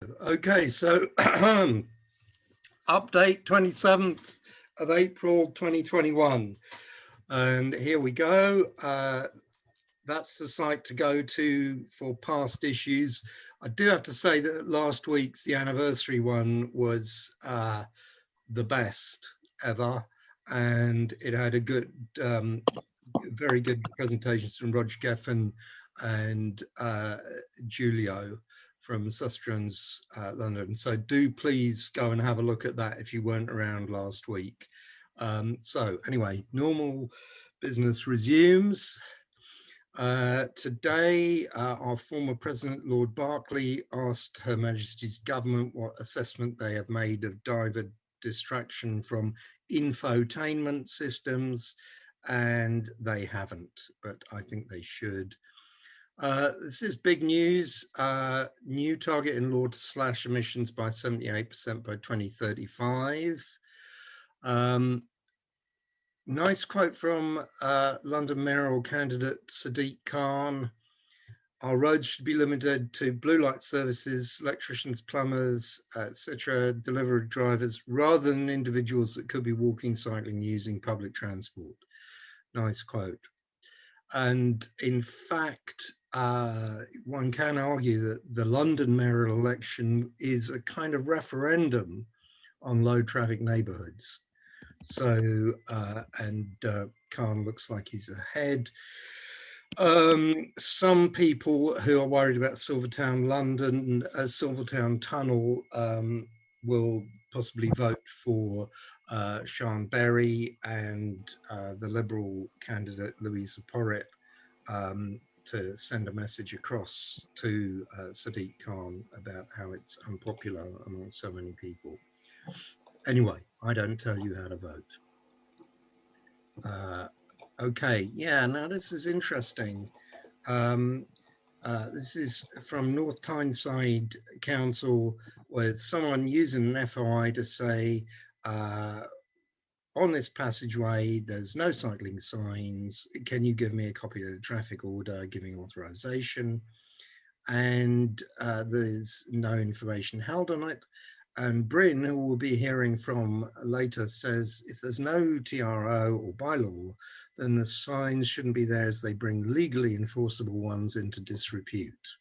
Okay, so update 27th of April 2021. And here we go. That's the site to go to for past issues. I do have to say that last week's, the anniversary one, was the best ever. And it had a good, very good presentations from Roger Geffen and Julio from Sustrans London. So do please go and have a look at that if you weren't around last week. So anyway, normal business resumes. Today, our former President, Lord Berkeley, asked Her Majesty's government what assessment they have made of diver distraction from infotainment systems, and they haven't, but I think they should. This is big news. New target in law to slash emissions by 78% by 2035. Nice quote from London mayoral candidate Sadiq Khan. Our roads should be limited to blue light services, electricians, plumbers, etc., delivery drivers, rather than individuals that could be walking, cycling, using public transport. Nice quote. And in fact, one can argue that the London mayoral election is a kind of referendum on low traffic neighborhoods. So, Khan looks like he's ahead. Some people who are worried about Silvertown London, Silvertown Tunnel, will possibly vote for Sian Berry and the Liberal candidate Louisa Porritt to send a message across to Sadiq Khan about how it's unpopular among so many people. Anyway, I don't tell you how to vote. Okay, yeah, now this is interesting. This is from North Tyneside Council, with someone using an FOI to say, on this passageway, there's no cycling signs. Can you give me a copy of the traffic order giving authorization? And there's no information held on it. And Bryn, who we'll be hearing from later, says if there's no TRO or bylaw, then the signs shouldn't be there as they bring legally enforceable ones into disrepute.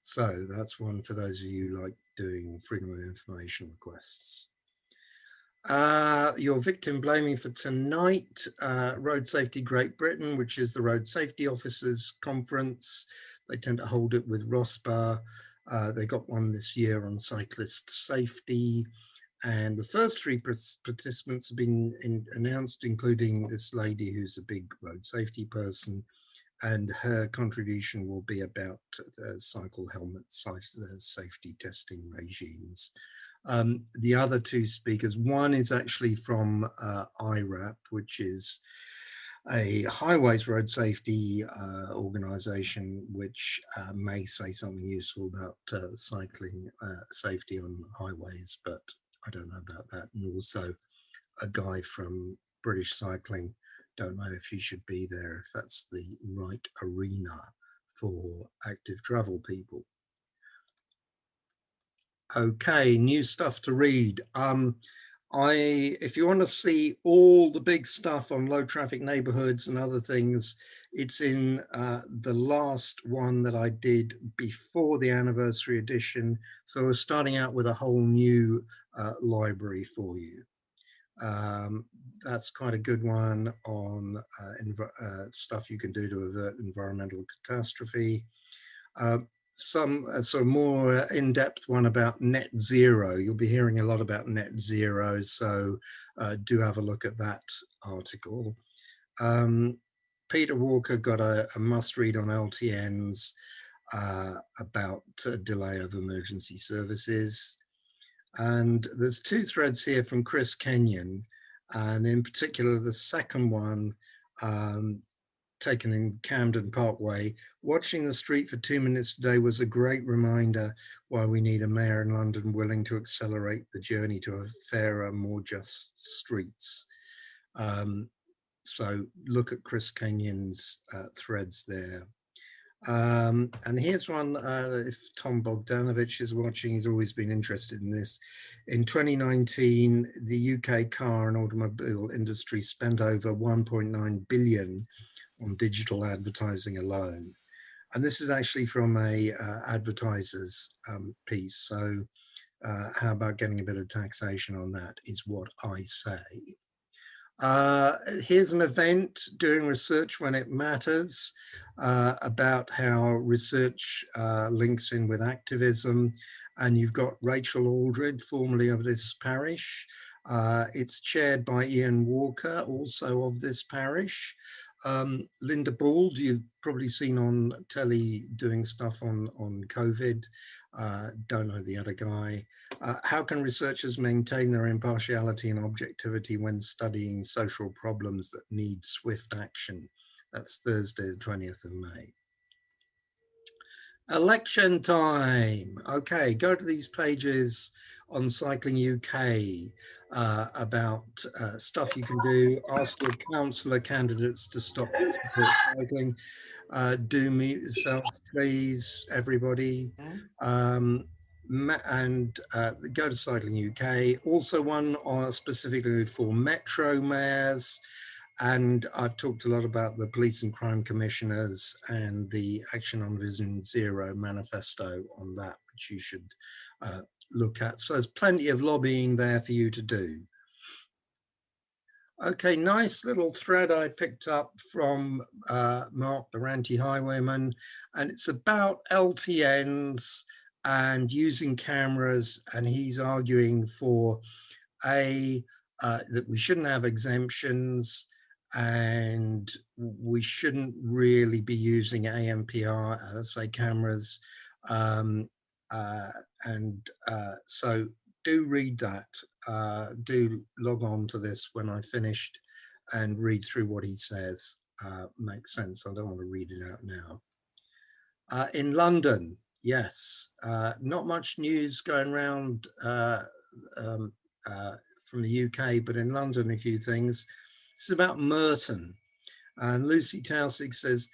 So that's one for those of you like doing freedom of information requests. Your victim blaming for tonight, Road Safety Great Britain, which is the Road Safety Officers Conference. They tend to hold it with ROSPA. They got one this year on cyclist safety. And the first three participants have been announced, including this lady who's a big road safety person, and her contribution will be about cycle helmet safety testing regimes. The other two speakers, one is actually from IRAP, which is a highways road safety organization, which may say something useful about cycling safety on highways, but I don't know about that. And also a guy from British Cycling, don't know if he should be there, if that's the right arena for active travel people. Okay, new stuff to read. If you want to see all the big stuff on low traffic neighborhoods and other things, it's in the last one that I did before the anniversary edition. So we're starting out with a whole new library for you. That's quite a good one on stuff you can do to avert environmental catastrophe. Some sort of more in-depth one about net zero. You'll be hearing a lot about net zero, so do have a look at that article. Peter Walker got a must-read on LTNs about delay of emergency services. And there's two threads here from Chris Kenyon, and in particular the second one, taken in Camden Parkway. Watching the street for 2 minutes today was a great reminder why we need a mayor in London willing to accelerate the journey to a fairer, more just streets. So look at Chris Kenyon's threads there. And here's one, if Tom Bogdanovich is watching, he's always been interested in this. In 2019, the UK car and automobile industry spent over 1.9 billion on digital advertising alone. And this is actually from a advertiser's piece. So how about getting a bit of taxation on that is what I say. Here's an event doing research when it matters, about how research links in with activism. And you've got Rachel Aldred, formerly of this parish. It's chaired by Ian Walker, also of this parish. Linda Bald, you've probably seen on telly doing stuff on COVID. Don't know the other guy. How can researchers maintain their impartiality and objectivity when studying social problems that need swift action? That's Thursday, the 20th of May. Election time. Okay, go to these pages on Cycling UK about stuff you can do. Ask your councillor candidates to stop cycling. Do mute yourself, please, everybody. And go to Cycling UK. Also one specifically for Metro mayors. And I've talked a lot about the police and crime commissioners and the Action on Vision Zero manifesto on that, which you should look at. So there's plenty of lobbying there for you to do. Okay, nice little thread I picked up from Mark, the ranty highwayman, and it's about LTNs and using cameras, and he's arguing for that we shouldn't have exemptions, and we shouldn't really be using ANPR, let's say cameras. So do read that. Do log on to this when I finished and read through what he says. Makes sense. I don't want to read it out now. In London, yes, not much news going around from the UK, but in London, a few things. It's about Merton. And Lucy Tausig says,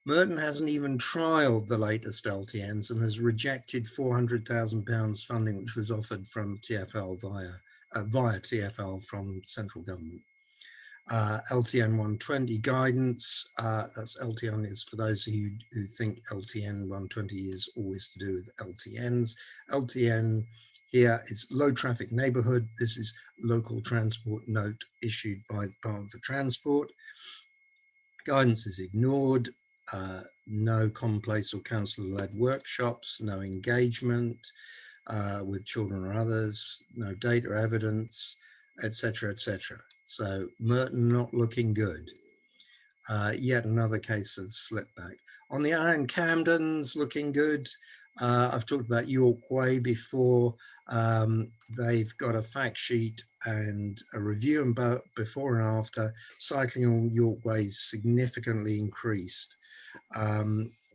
Merton hasn't even trialled the latest LTNs and has rejected £400,000 funding, which was offered from TfL via TfL from central government. LTN 120 guidance, that's LTN is for those who think LTN 120 is always to do with LTNs. LTN here is low traffic neighbourhood. This is local transport note issued by the Department for Transport. Guidance is ignored. No common place or council-led workshops, no engagement with children or others, no data evidence, etc., etc. So Merton not looking good. Yet another case of slip back. On the other hand, Camden's looking good. I've talked about York Way before. They've got a fact sheet and a review and before and after. Cycling on York Way is significantly increased,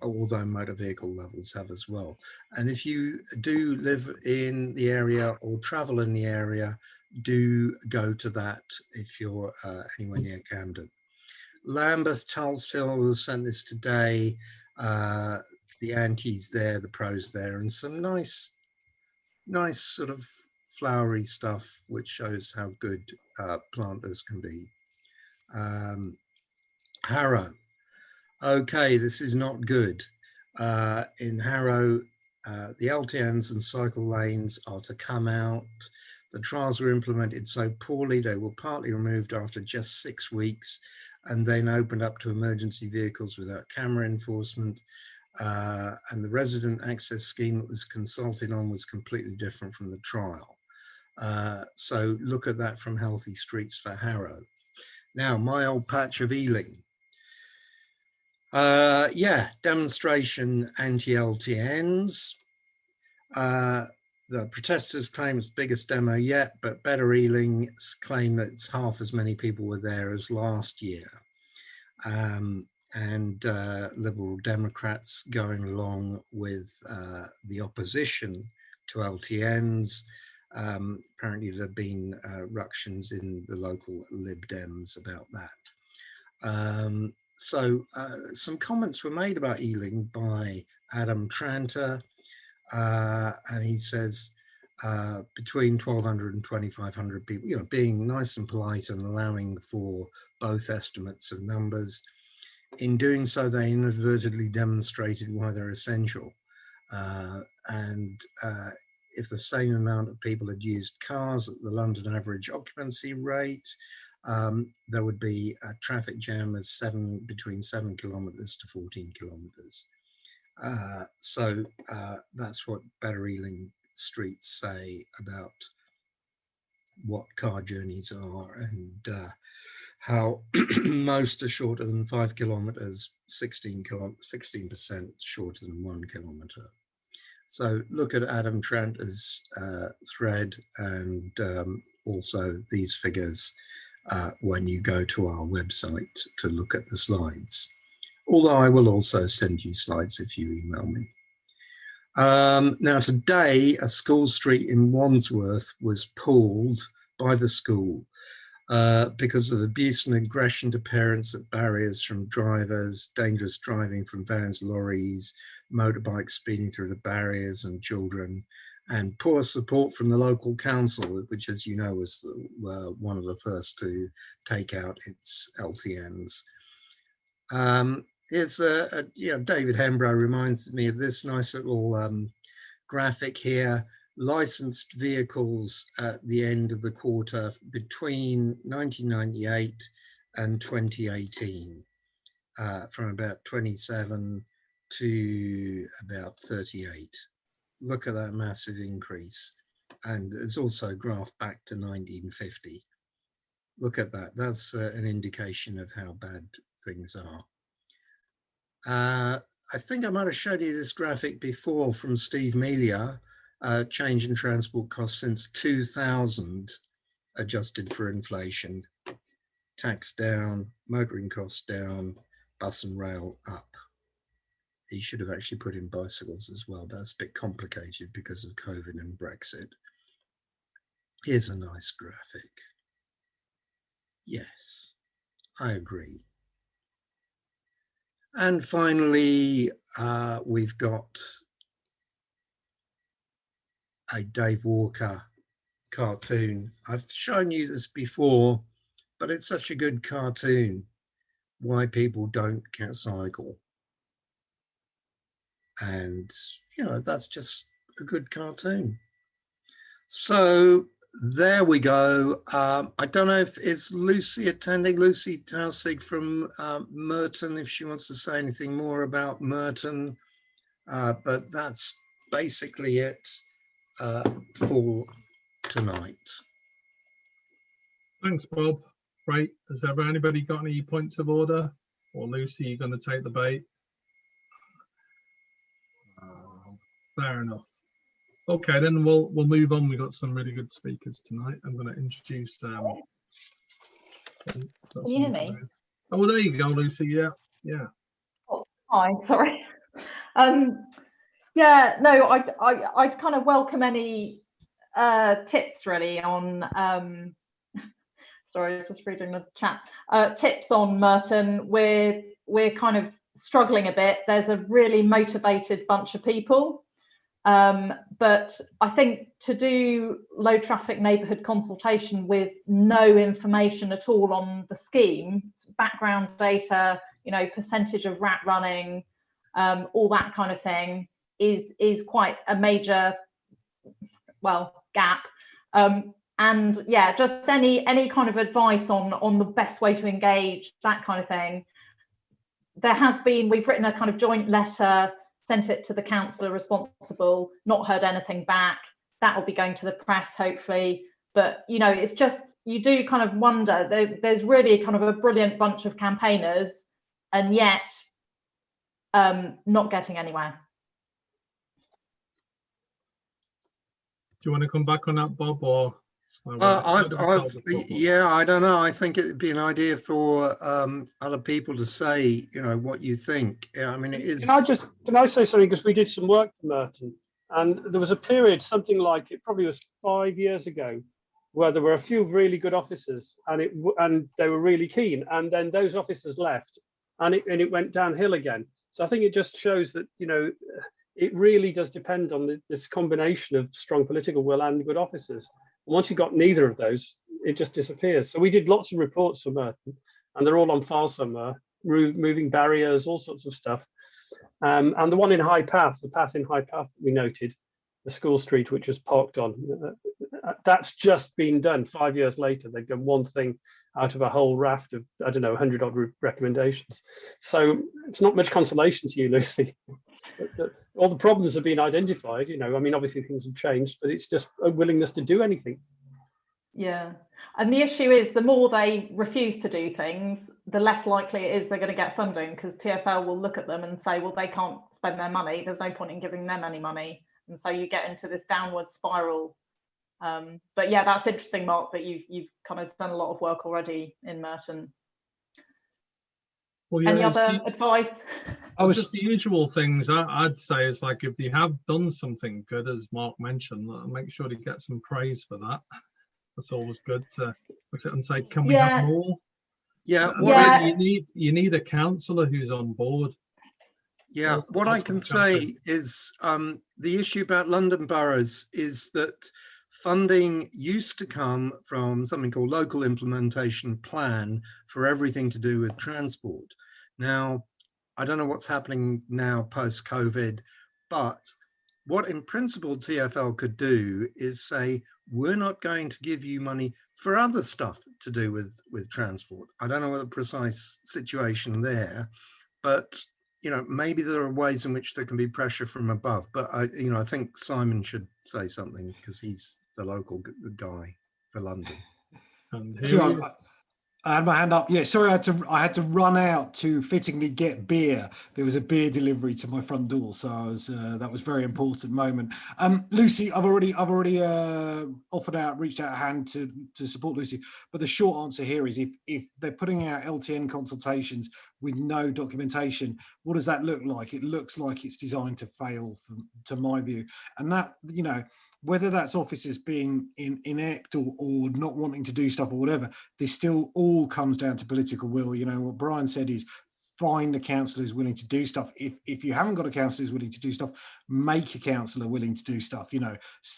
although motor vehicle levels have as well. And if you do live in the area or travel in the area, do go to that if you're anywhere near Camden. Lambeth, Tulse Hill sent this today. The antis there, the pros there, and some nice sort of flowery stuff, which shows how good planters can be. Harrow. Okay, this is not good. In Harrow, the LTNs and cycle lanes are to come out. The trials were implemented so poorly, they were partly removed after just 6 weeks and then opened up to emergency vehicles without camera enforcement. And the resident access scheme that was consulted on was completely different from the trial. So look at that from Healthy Streets for Harrow. Now, my old patch of Ealing. Yeah, demonstration anti-LTNs. The protesters claim it's the biggest demo yet, but Better Ealing claim that it's half as many people were there as last year. And Liberal Democrats going along with the opposition to LTNs. Apparently there have been ructions in the local Lib Dems about that. some comments were made about Ealing by Adam Tranter, and he says between 1,200 and 2,500 people, you know, being nice and polite and allowing for both estimates of numbers. In doing so, they inadvertently demonstrated why they're essential. If the same amount of people had used cars at the London average occupancy rate, there would be a traffic jam of between 7 kilometres to 14 kilometres. That's what Better Ealing streets say about what car journeys are, and how most are shorter than 5 kilometres, 16% shorter than 1 kilometre. So look at Adam Tranter's thread, and also these figures when you go to our website to look at the slides. Although I will also send you slides if you email me. Now today, a school street in Wandsworth was pulled by the school because of abuse and aggression to parents at barriers from drivers, dangerous driving from vans, lorries, motorbikes speeding through the barriers, and children, and poor support from the local council, which, as you know, was one of the first to take out its LTNs. David Hembrow reminds me of this nice little graphic here. Licensed vehicles at the end of the quarter between 1998 and 2018, from about 27 to about 38. Look at that massive increase. And it's also graphed back to 1950. Look at that. That's an indication of how bad things are. I think I might have showed you this graphic before from Steve Melia. Change in transport costs since 2000, adjusted for inflation. Tax down, motoring costs down, bus and rail up. He should have actually put in bicycles as well, but that's a bit complicated because of COVID and Brexit. Here's a nice graphic. Yes, I agree. And finally, we've got a Dave Walker cartoon. I've shown you this before, but it's such a good cartoon. Why people don't cycle. And, you know, that's just a good cartoon. So there we go. I don't know if is Lucy attending, Lucy Tausig from Merton, if she wants to say anything more about Merton, but that's basically it for tonight. Thanks, Bob. Right, has anybody got any points of order? Or Lucy, you're going to take the bait? Fair enough. Okay, then we'll move on. We've got some really good speakers tonight. I'm going to introduce. Can you hear me? Oh, well, there you go, Lucy. Yeah. Oh, hi. Sorry. Yeah. No, I'd kind of welcome any tips really on. Sorry, just reading the chat. Tips on Merton. We're kind of struggling a bit. There's a really motivated bunch of people. But I think to do low traffic neighbourhood consultation with no information at all on the scheme, background data, you know, percentage of rat running, all that kind of thing is quite a major, well, gap. And yeah, just any kind of advice on the best way to engage, that kind of thing. We've written a kind of joint letter, sent it to the councillor responsible, not heard anything back. That will be going to the press, hopefully. But, you know, it's just, you do kind of wonder, there's really kind of a brilliant bunch of campaigners, and yet not getting anywhere. Do you want to come back on that, Bob, or? Yeah, I don't know. I think it'd be an idea for other people to say, you know, what you think. I mean, it is. Can I say something? Because we did some work for Merton, and there was a period, something like, it probably was 5 years ago, where there were a few really good officers, and they were really keen. And then those officers left, and it went downhill again. So I think it just shows that, you know, it really does depend on this combination of strong political will and good officers. And once you've got neither of those, it just disappears. So we did lots of reports for Merton, and they're all on file somewhere, moving barriers, all sorts of stuff. And the one in High Path, the path in High Path we noted, the school street, which was parked on, that's just been done 5 years later. They've done one thing out of a whole raft of, I don't know, 100 odd recommendations. So it's not much consolation to you, Lucy. All the problems have been identified, you know, I mean, obviously things have changed, but it's just a willingness to do anything. Yeah. And the issue is the more they refuse to do things, the less likely it is they're going to get funding, because TfL will look at them and say, well, they can't spend their money. There's no point in giving them any money. And so you get into this downward spiral. But yeah, that's interesting, Mark, that you've kind of done a lot of work already in Merton. Well, yeah, Any other advice? Just the usual things I'd say is, like, if you have done something good, as Mark mentioned, make sure to get some praise for that. That's always good to look at and say, can we have more? Yeah, you need a councillor who's on board. Yeah, what I can say is the issue about London boroughs is that funding used to come from something called local implementation plan for everything to do with transport. Now, I don't know what's happening now post-COVID, but what in principle TfL could do is say, we're not going to give you money for other stuff to do with transport. I don't know what the precise situation there, but you know, maybe there are ways in which there can be pressure from above. But I think Simon should say something because he's the local guy for London. I had my hand up. Yeah, sorry, I had to run out to fittingly get beer. There was a beer delivery to my front door, so that was a very important moment. Lucy, I've already reached out a hand to support Lucy, but the short answer here is if they're putting out LTN consultations with no documentation, what does that look like? It looks like it's designed to fail, to my view, and that, you know, whether that's officers being inept or not wanting to do stuff or whatever, this still all comes down to political will. You know, what Brian said is find a councillor who's willing to do stuff. If you haven't got a councillor who's willing to do stuff, make a councillor willing to do stuff, you know,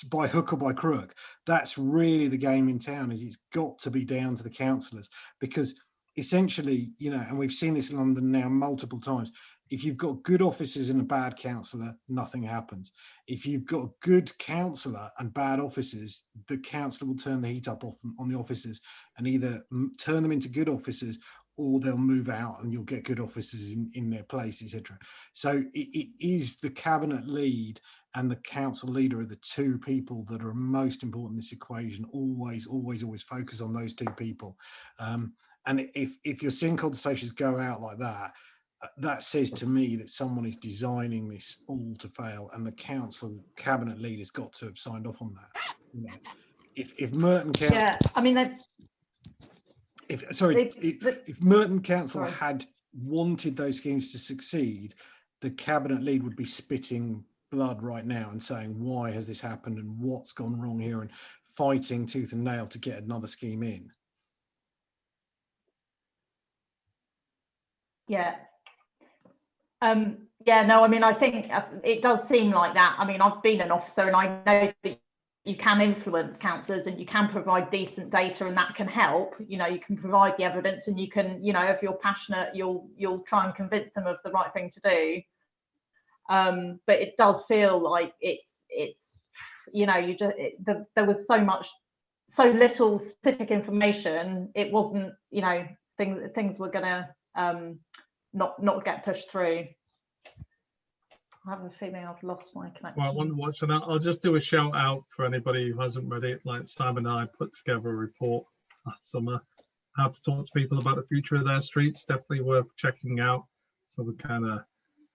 by hook or by crook. That's really the game in town, is it's got to be down to the councillors, because essentially, you know, and we've seen this in London now multiple times, if you've got good officers and a bad councillor, nothing happens. If you've got a good councillor and bad officers, the councillor will turn the heat up on the officers and either turn them into good officers, or they'll move out and you'll get good officers in their place, etc. So it is the cabinet lead and the council leader are the two people that are most important in this equation. Always focus on those two people. And if you're seeing consultations go out like that, that says to me that someone is designing this all to fail, and the council cabinet lead has got to have signed off on that. You know, if Merton Council, yeah, I mean, if Merton Council had wanted those schemes to succeed, the cabinet lead would be spitting blood right now and saying, why has this happened and what's gone wrong here, and fighting tooth and nail to get another scheme in. Yeah. Yeah, no, I mean, I think it does seem like that. I mean, I've been an officer and I know that you can influence councillors and you can provide decent data, and that can help. You know, you can provide the evidence, and you can, you know, if you're passionate, you'll try and convince them of the right thing to do. But it does feel like it's you know, there was so little specific information. It wasn't, you know, things were gonna not get pushed through. I have a feeling I've lost my connection. Well, so I'll just do a shout out for anybody who hasn't read it. Like Simon and I put together a report last summer, how to talk to people about the future of their streets. Definitely worth checking out. So we kind of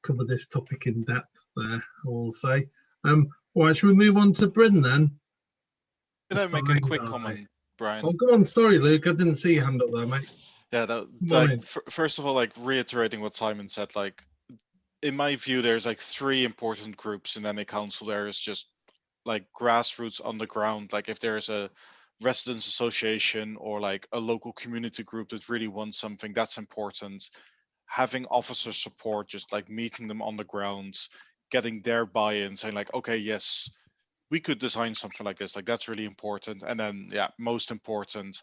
cover this topic in depth there, I will say. All right, should we move on to Bryn then? Can I make a quick comment, Brian? Oh, go on. Sorry, Luke. I didn't see your hand up there, mate. Yeah, first of all, like reiterating what Simon said, like in my view, there's like three important groups in any council. There is just like grassroots on the ground. Like if there's a residents association or like a local community group that really wants something, that's important. having officer support, just like meeting them on the ground, getting their buy-in, saying like, okay, yes, we could design something like this. Like that's really important. And then, yeah, most important,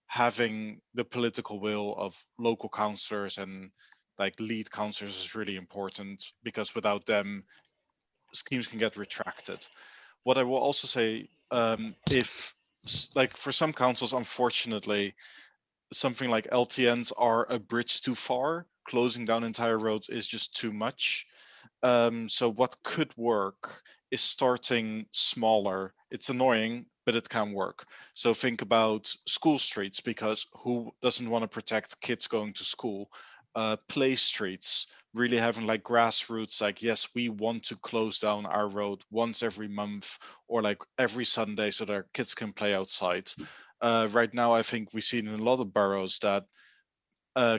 having the political will of local councillors and like lead councillors is really important, because without them, schemes can get retracted. What I will also say, if like for some councils, unfortunately, something like LTNs are a bridge too far. Closing down entire roads is just too much. So what could work is starting smaller. It's annoying, but it can work. So think about school streets, because who doesn't want to protect kids going to school? Play streets, really having like grassroots, like, yes, we want to close down our road once every month or like every Sunday so that our kids can play outside. Right now, I think we've seen in a lot of boroughs that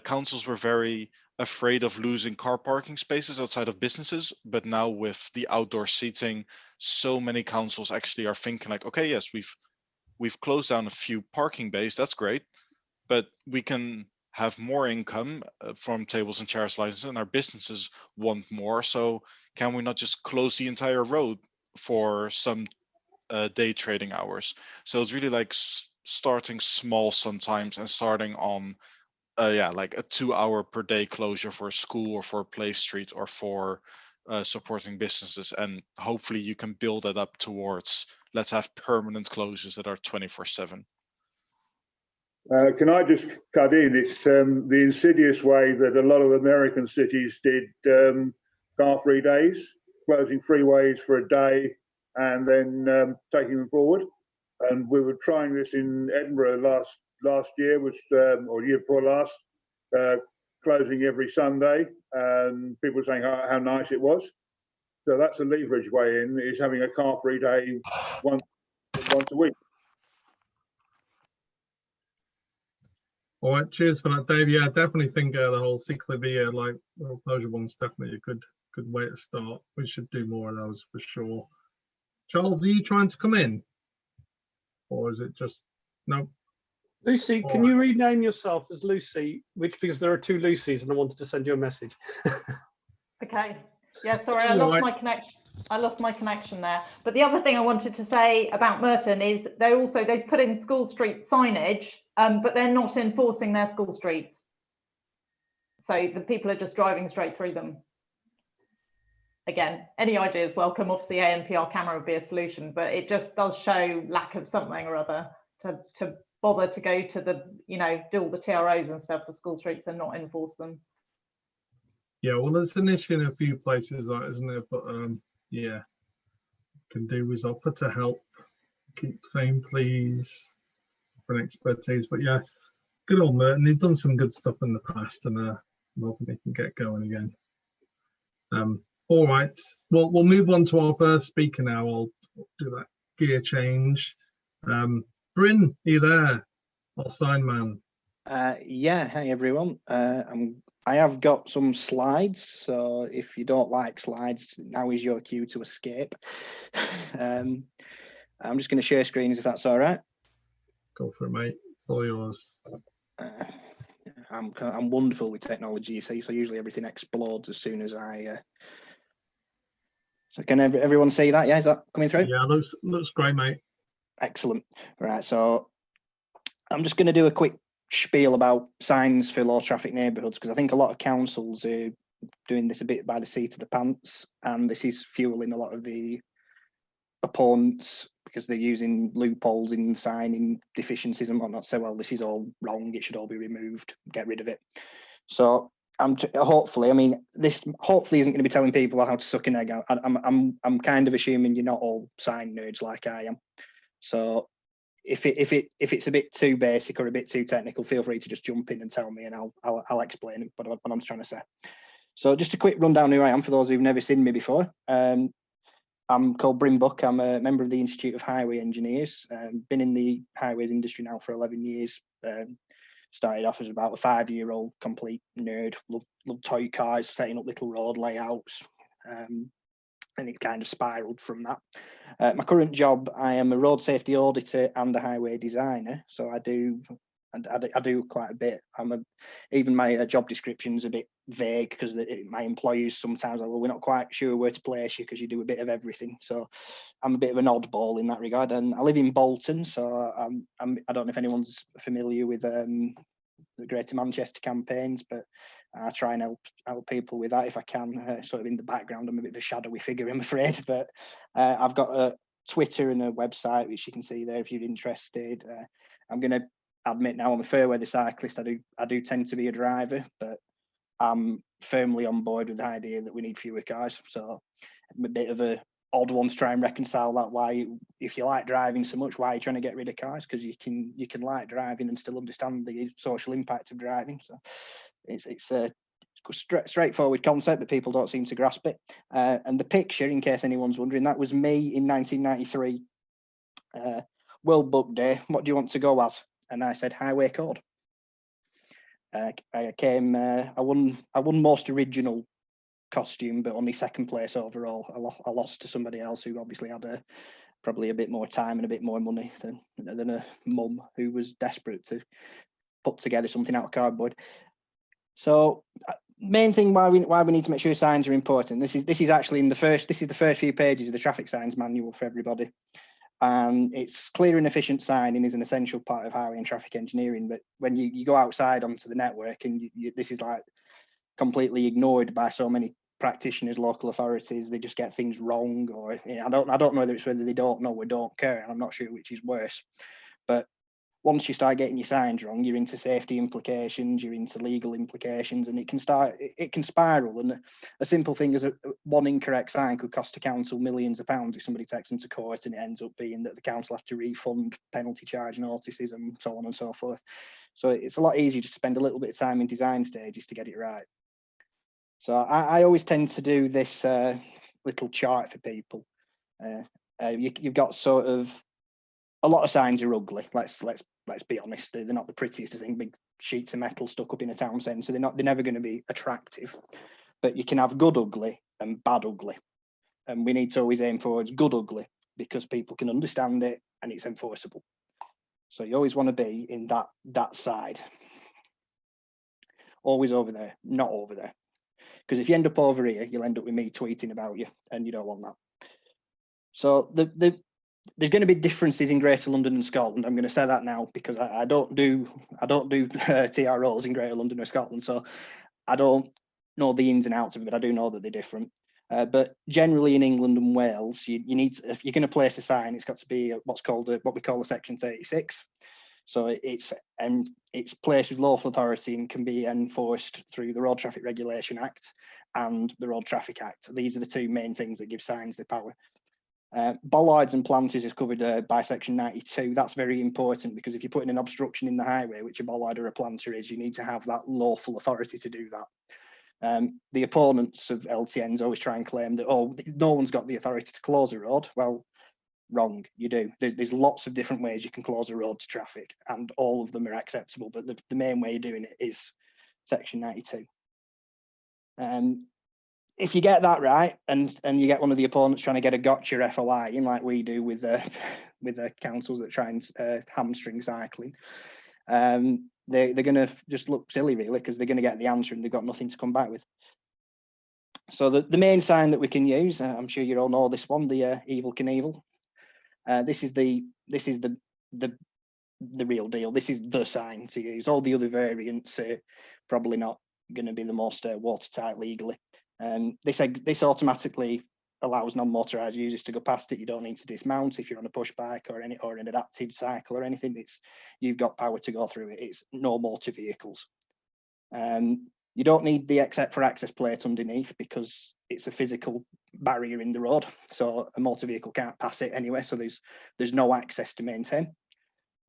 councils were very afraid of losing car parking spaces outside of businesses, but now with the outdoor seating, so many councils actually are thinking like, okay, yes, we've closed down a few parking bays, that's great, but we can have more income from tables and chairs licenses, and our businesses want more, so can we not just close the entire road for some day trading hours? So it's really like starting small sometimes and starting on yeah, like a 2-hour per day closure for a school or for a play street or for supporting businesses, and hopefully you can build that up towards, let's have permanent closures that are 24/7. Can I just cut in? It's the insidious way that a lot of American cities did car-free days, closing freeways for a day and then taking them forward. And we were trying this in Edinburgh last year, which or year before last, closing every Sunday, and people saying how nice it was. So that's a leverage way in, is having a car-free day once a week. All right, cheers for that, Dave. Yeah, I definitely think the whole cyclovia, like road closure one's definitely a good way to start. We should do more of those for sure. Charles, are you trying to come in, or is it just no? Lucy, can you rename yourself as Lucy? Because there are two Lucys, and I wanted to send you a message. Okay. Yeah, sorry, I lost my connection. I lost my connection there. But the other thing I wanted to say about Merton is they put in school street signage, but they're not enforcing their school streets. So the people are just driving straight through them. Again, any ideas welcome. Obviously, ANPR camera would be a solution, but it just does show lack of something or other to bother to go to the, do all the TROs and stuff for school streets and not enforce them. Yeah, well, there's an issue in a few places, isn't there? But yeah, can do is offer to help. Keep saying please for an expertise. But yeah, good old Merton. He's done some good stuff in the past, and I'm hoping he can get going again. All right, well, we'll move on to our first speaker now. I'll do that gear change. Bryn, are you there? Our sign man. Yeah, hey everyone. I have got some slides, so if you don't like slides, now is your cue to escape. I'm just going to share screens if that's all right. Go for it, mate. It's all yours. I'm wonderful with technology, you see, so usually everything explodes as soon as I. So can everyone see that? Yeah, is that coming through? Yeah, looks great, mate. Excellent. Right, so I'm just going to do a quick spiel about signs for low traffic neighbourhoods, because I think a lot of councils are doing this a bit by the seat of the pants, and this is fueling a lot of the opponents because they're using loopholes in signing deficiencies and whatnot. So, well, this is all wrong, it should all be removed, get rid of it. So hopefully isn't going to be telling people how to suck an egg out. I'm kind of assuming you're not all sign nerds like I am. So if it's a bit too basic or a bit too technical, feel free to just jump in and tell me, and I'll explain what I'm trying to say. So just a quick rundown who I am for those who've never seen me before. I'm called Bryn Buck. I'm a member of the Institute of Highway Engineers. Been in the highways industry now for 11 years. Started off as about a 5-year-old complete nerd. Love toy cars, setting up little road layouts. And it kind of spiraled from that. My current job, I am a road safety auditor and a highway designer. So I do I do quite a bit. Even my job description's a bit vague because my employers sometimes are, well, we're not quite sure where to place you because you do a bit of everything. So I'm a bit of an oddball in that regard. And I live in Bolton, so I don't know if anyone's familiar with the Greater Manchester campaigns, but I try and help people with that if I can. Sort of in the background, I'm a bit of a shadowy figure, I'm afraid. But I've got a Twitter and a website which you can see there if you're interested. I'm going to admit now I'm a fair weather cyclist. I do tend to be a driver, but I'm firmly on board with the idea that we need fewer cars. So I'm a bit of a odd one to try and reconcile that. Why, if you like driving so much, why are you trying to get rid of cars? Because you can like driving and still understand the social impact of driving. So it's a straightforward concept, but people don't seem to grasp it. And the picture, in case anyone's wondering, that was me in 1993. World Book Day. What do you want to go as? And I said Highway Code. I won most original costume, but only second place overall. I lost to somebody else who obviously had probably a bit more time and a bit more money than a mum who was desperate to put together something out of cardboard. So main thing why we need to make sure signs are important. This is actually the first few pages of the traffic signs manual for everybody. It's clear and efficient signing is an essential part of highway and traffic engineering, but when you go outside onto the network and this is like completely ignored by so many practitioners, local authorities, they just get things wrong, or I don't know whether it's whether they don't know or don't care, and I'm not sure which is worse. But once you start getting your signs wrong, you're into safety implications, you're into legal implications, and it can spiral. And a simple thing as one incorrect sign could cost a council millions of pounds if somebody takes them to court, and it ends up being that the council have to refund penalty charge notices and so on and so forth. So it's a lot easier to spend a little bit of time in design stages to get it right. So I always tend to do this little chart for people. You've got sort of a lot of signs are ugly. Let's be honest. They're not the prettiest thing. Big sheets of metal stuck up in a town centre. They're never going to be attractive. But you can have good ugly and bad ugly, and we need to always aim towards good ugly because people can understand it and it's enforceable. So you always want to be in that side. Always over there, not over there. Because if you end up over here, you'll end up with me tweeting about you, and you don't want that. So there's going to be differences in Greater London and Scotland. I'm going to say that now because I don't do TROs in Greater London or Scotland, so I don't know the ins and outs of it, but I do know that they're different. But generally in England and Wales, you need to, if you're going to place a sign, it's got to be what we call a Section 36. So it's placed with lawful authority and can be enforced through the Road Traffic Regulation Act and the Road Traffic Act. These are the two main things that give signs the power. Bollards and planters is covered by Section 92. That's very important because if you're putting an obstruction in the highway, which a bollard or a planter is, you need to have that lawful authority to do that. The opponents of LTNs always try and claim that, oh, no one's got the authority to close a road. Well, wrong, you do. There's lots of different ways you can close a road to traffic, and all of them are acceptable, but the main way of doing it is Section 92. If you get that right, and you get one of the opponents trying to get a gotcha FOI in, like we do with the councils that try and hamstring cycling, they're going to just look silly, really, because they're going to get the answer and they've got nothing to come back with. So the main sign that we can use, I'm sure you all know this one, the Evel Knievel. This is the real deal. This is the sign to use. All the other variants are probably not going to be the most watertight legally. This automatically allows non-motorized users to go past it. You don't need to dismount if you're on a push bike or an adapted cycle or anything. You've got power to go through it. It's no motor vehicles. You don't need the except for access plate underneath because it's a physical barrier in the road. So a motor vehicle can't pass it anyway. So there's no access to maintain.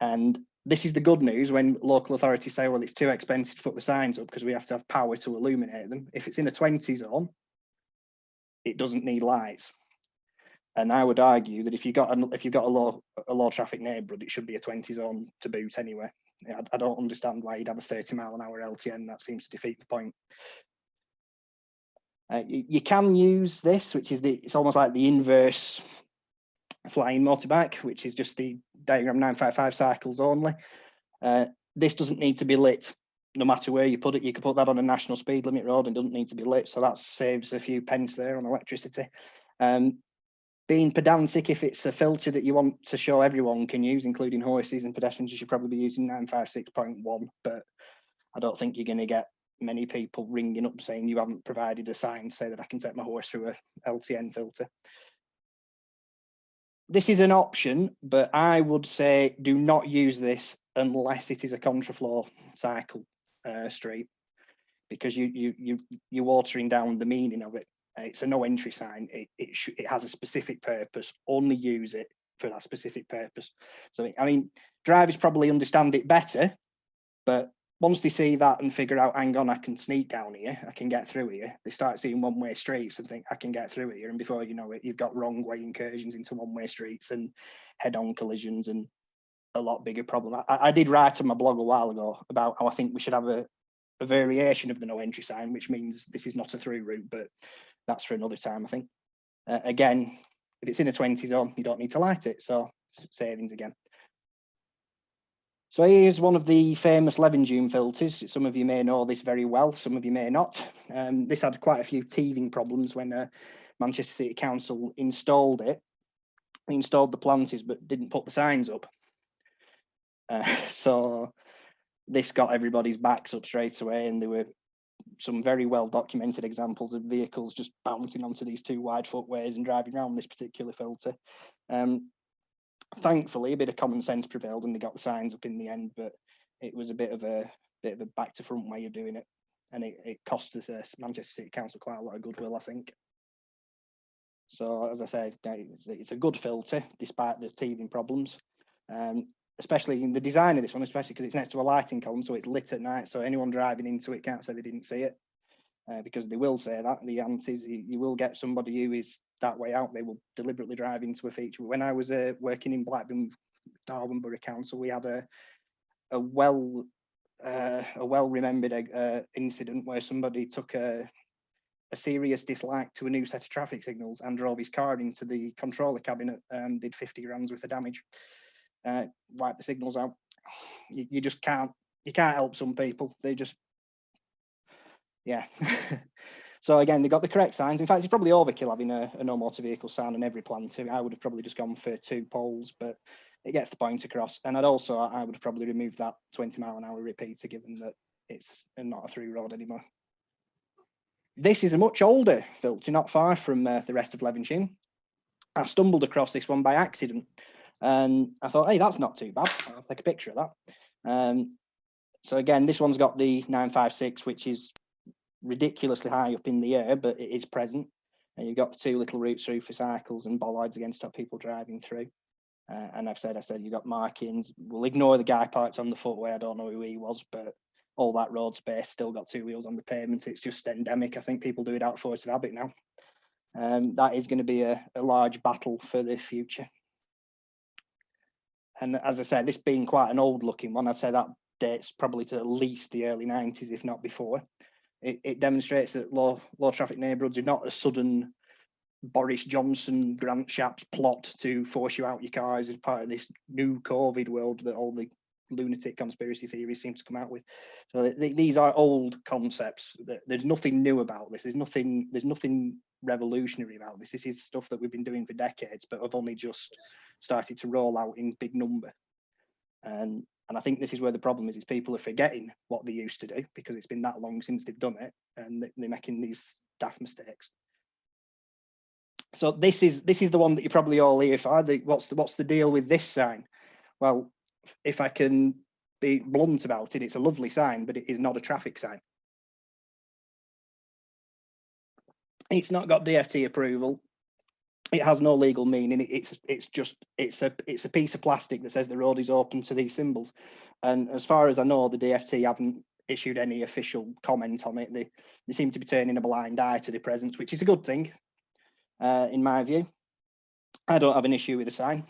And this is the good news when local authorities say, well, it's too expensive to put the signs up because we have to have power to illuminate them. If it's in a 20 zone, it doesn't need lights. And I would argue that if you've got a low traffic neighbourhood, it should be a 20 zone to boot anyway. I don't understand why you'd have a 30-mile-an-hour LTN. That seems to defeat the point. You can use this, which is it's almost like the inverse flying motorbike, which is just the diagram 955 cycles only. this doesn't need to be lit no matter where you put it. You can put that on a national speed limit road and doesn't need to be lit. So that saves a few pence there on electricity. Being pedantic, if it's a filter that you want to show everyone can use, including horses and pedestrians, you should probably be using 956.1. But I don't think you're going to get many people ringing up saying you haven't provided a sign to say that I can take my horse through a LTN filter. This is an option, but I would say do not use this unless it is a contraflow cycle street, because you're watering down the meaning of it. It's a no entry sign. It has a specific purpose. Only use it for that specific purpose. So I mean, drivers probably understand it better, but once they see that and figure out, hang on, I can sneak down here, I can get through here, they start seeing one-way streets and think, I can get through here. And before you know it, you've got wrong-way incursions into one-way streets and head-on collisions and a lot bigger problem. I did write on my blog a while ago about how I think we should have a variation of the no entry sign, which means this is not a through route, but that's for another time, I think. Again, if it's in a 20 zone, you don't need to light it, so savings again. So here's one of the famous Levenshulme filters. Some of you may know this very well, some of you may not. This had quite a few teething problems when Manchester City Council installed it. They installed the planters but didn't put the signs up. So this got everybody's backs up straight away, and there were some very well documented examples of vehicles just bouncing onto these two wide footways and driving around this particular filter. Thankfully, a bit of common sense prevailed and they got the signs up in the end, but it was a bit of a back to front way of doing it, and it cost us Manchester City Council quite a lot of goodwill, I think. So as I said, it's a good filter despite the teething problems, especially in the design of this one, especially because it's next to a lighting column, so it's lit at night, so anyone driving into it can't say they didn't see it, because they will say that. The antis, you will get somebody who is that way out, they will deliberately drive into a feature. When I was working in Blackburn, Darwin Borough Council, we had a well remembered incident where somebody took a serious dislike to a new set of traffic signals and drove his car into the controller cabinet and did 50 grand's worth of damage. Wipe the signals out. You just can't help some people. They just, yeah. So again, they got the correct signs. In fact, it's probably overkill having a no motor vehicle sign on every plan too. I would have probably just gone for 2 poles, but it gets the point across. And I would have probably removed that 20-mile-an-hour repeater, given that it's not a through road anymore. This is a much older filter, not far from the rest of Levenshulme. I stumbled across this one by accident, and I thought, hey, that's not too bad. I'll take a picture of that. So again, this one's got the 956, which is ridiculously high up in the air, but it is present. And you've got the 2 little routes through for cycles and bollards again to stop people driving through. And I said you've got markings. We'll ignore the guy parked on the footway. I don't know who he was, but all that road space, still got 2 wheels on the pavement. It's just endemic. I think people do it out of force of habit now. That is going to be a large battle for the future. And as I said, this being quite an old looking one, I'd say that dates probably to at least the early 90s, if not before. It demonstrates that low traffic neighbourhoods are not a sudden Boris Johnson, Grant Shapps plot to force you out your cars as part of this new COVID world that all the lunatic conspiracy theories seem to come out with. So these are old concepts. There's nothing new about this. There's nothing revolutionary about this. This is stuff that we've been doing for decades, but have only just started to roll out in big number. And I think this is where the problem is people are forgetting what they used to do because it's been that long since they've done it, and they're making these daft mistakes. So this is the one that you're probably all here for. What's the deal with this sign? Well, if I can be blunt about it, it's a lovely sign, but it is not a traffic sign. It's not got DFT approval. It has no legal meaning. It's a piece of plastic that says the road is open to these symbols. And as far as I know, the DFT haven't issued any official comment on it. They seem to be turning a blind eye to the presence, which is a good thing, in my view. I don't have an issue with the sign,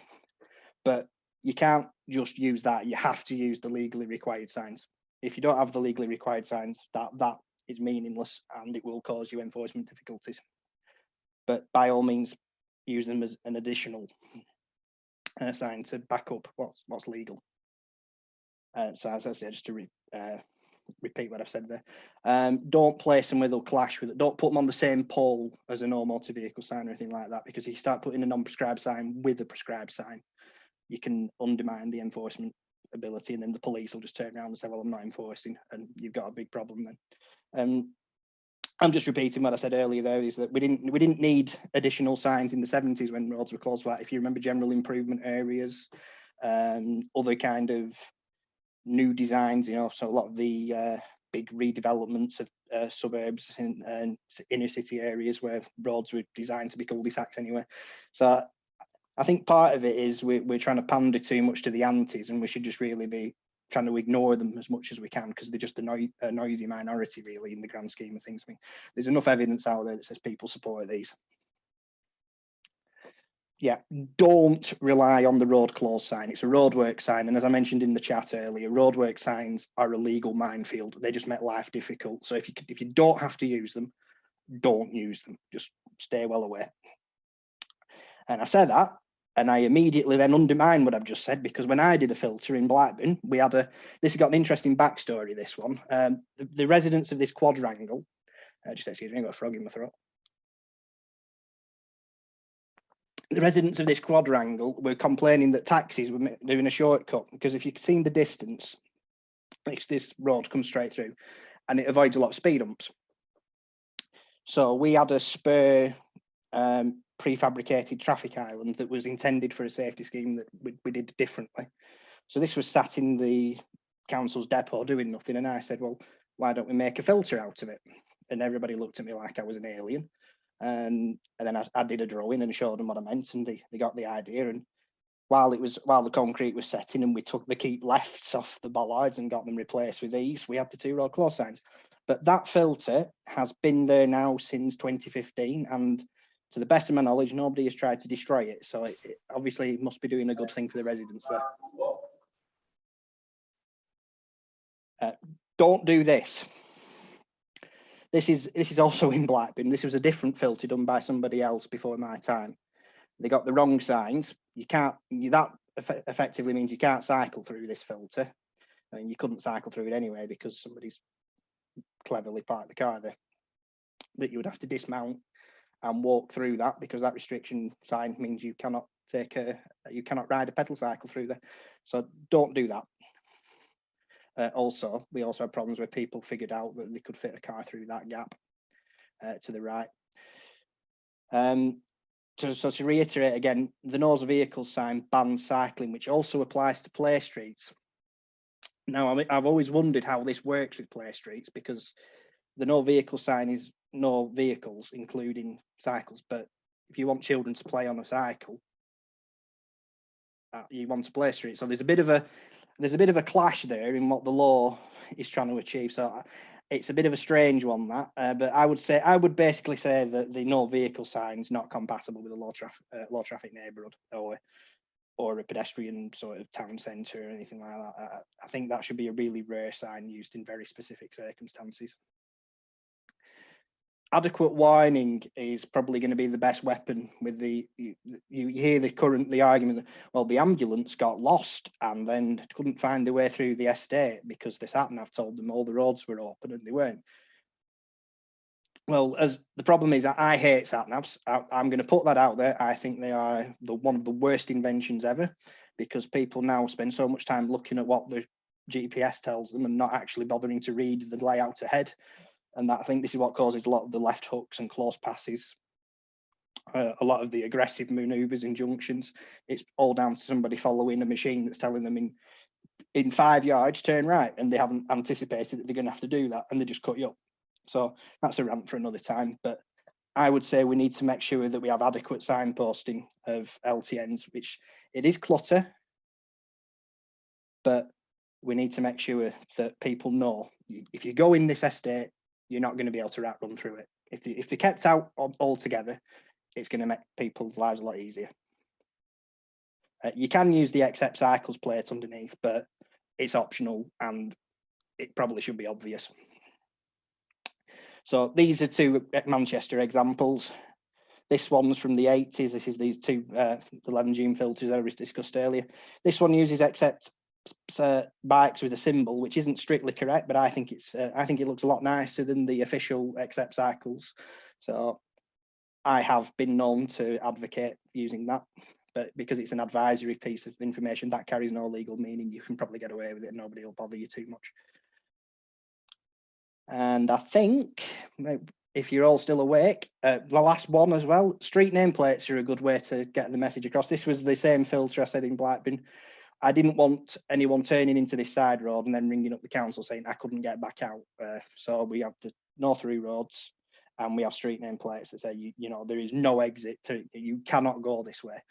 but you can't just use that. You have to use the legally required signs. If you don't have the legally required signs, that is meaningless and it will cause you enforcement difficulties. But by all means, use them as an additional sign to back up what's legal. So as I said, just to repeat what I've said there, don't place them where they'll clash with it. Don't put them on the same pole as a no motor vehicle sign or anything like that, because if you start putting a non-prescribed sign with a prescribed sign, you can undermine the enforcement ability, and then the police will just turn around and say, well, I'm not enforcing, and you've got a big problem then. I'm just repeating what I said earlier, though, is that we didn't need additional signs in the 70s when roads were closed. But if you remember, general improvement areas, other kind of new designs, you know, so a lot of the big redevelopments of suburbs and inner city areas where roads were designed to be cul-de-sacs anyway. So I think part of it is we're trying to pander too much to the antis, and we should just really be trying to ignore them as much as we can, because they're just a noisy minority, really, in the grand scheme of things. I mean, there's enough evidence out there that says people support these. Yeah, don't rely on the road closed sign. It's a roadwork sign, and as I mentioned in the chat earlier, roadwork signs are a legal minefield. They just make life difficult. So if you don't have to use them, don't use them. Just stay well away. And I said that, and I immediately then undermined what I've just said, because when I did a filter in Blackburn, we had this has got an interesting backstory, this one. The residents of this quadrangle, just excuse me, I've got a frog in my throat. The residents of this quadrangle were complaining that taxis were doing a shortcut, because if you've seen the distance, this road comes straight through and it avoids a lot of speed humps. So we had a spur prefabricated traffic island that was intended for a safety scheme that we did differently. So this was sat in the council's depot doing nothing, and I said, well, why don't we make a filter out of it? And everybody looked at me like I was an alien. And then I did a drawing and showed them what I meant, and they got the idea. And while the concrete was setting and we took the keep lefts off the bollards and got them replaced with these, we had the 2 road close signs. But that filter has been there now since 2015, and to the best of my knowledge, nobody has tried to destroy it. So it obviously must be doing a good thing for the residents there. Don't do this. This is also in Blackburn. This was a different filter done by somebody else before my time. They got the wrong signs. That effectively means you can't cycle through this filter, and you couldn't cycle through it anyway because somebody's cleverly parked the car there. But you would have to dismount and walk through that, because that restriction sign means you cannot ride a pedal cycle through there. So don't do that. We also had problems where people figured out that they could fit a car through that gap to the right. So to reiterate again, the no vehicle sign bans cycling, which also applies to play streets. Now, I've always wondered how this works with play streets, because the no vehicle sign is no vehicles, including cycles. But if you want children to play on a cycle, you want to play street. So there's a bit of a clash there in what the law is trying to achieve. So it's a bit of a strange one, that. But I would basically say that the no vehicle sign is not compatible with a low traffic neighbourhood or a pedestrian sort of town centre or anything like that. I think that should be a really rare sign used in very specific circumstances. Adequate warning is probably going to be the best weapon. With you hear the argument that, well, the ambulance got lost and then couldn't find their way through the estate because the sat-nav told them all the roads were open and they weren't. Well, as the problem is, I hate sat-navs. I'm going to put that out there. I think they are one of the worst inventions ever, because people now spend so much time looking at what the GPS tells them and not actually bothering to read the layout ahead. And I think this is what causes a lot of the left hooks and close passes, a lot of the aggressive manoeuvres in junctions. It's all down to somebody following a machine that's telling them in 5 yards, turn right, and they haven't anticipated that they're going to have to do that, and they just cut you up. So that's a rant for another time. But I would say we need to make sure that we have adequate signposting of LTNs, which it is clutter, but we need to make sure that people know if you go in this estate, you're not going to be able to run through it. If they're kept out altogether, it's going to make people's lives a lot easier. You can use the accept cycles plate underneath, but it's optional and it probably should be obvious. So these are 2 Manchester examples. This one's from the 80s. This is these 2 the 11 June filters I discussed earlier. This one uses accept bikes with a symbol, which isn't strictly correct, but I think it looks a lot nicer than the official Accept Cycles. So I have been known to advocate using that, but because it's an advisory piece of information that carries no legal meaning, you can probably get away with it. Nobody will bother you too much. And I think, if you're all still awake, the last one as well, street nameplates are a good way to get the message across. This was the same filter I said in Blackburn. I didn't want anyone turning into this side road and then ringing up the council saying I couldn't get back out. So we have the no through roads, and we have street nameplates that say, you know, there is no exit, you cannot go this way.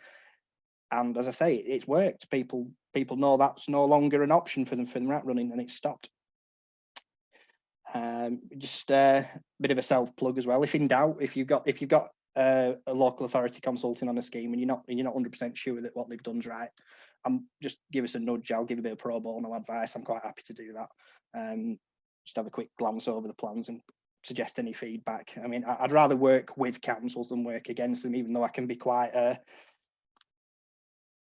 And as I say, it's worked. People know that's no longer an option for them rat running, and it's stopped. Just a bit of a self plug as well. If in doubt, if you've got a local authority consulting on a scheme and you're not 100% sure that what they've done's right, just give us a nudge. I'll give a bit of pro bono advice. I'm quite happy to do that. Just have a quick glance over the plans and suggest any feedback. I mean, I'd rather work with councils than work against them, even though I can be quite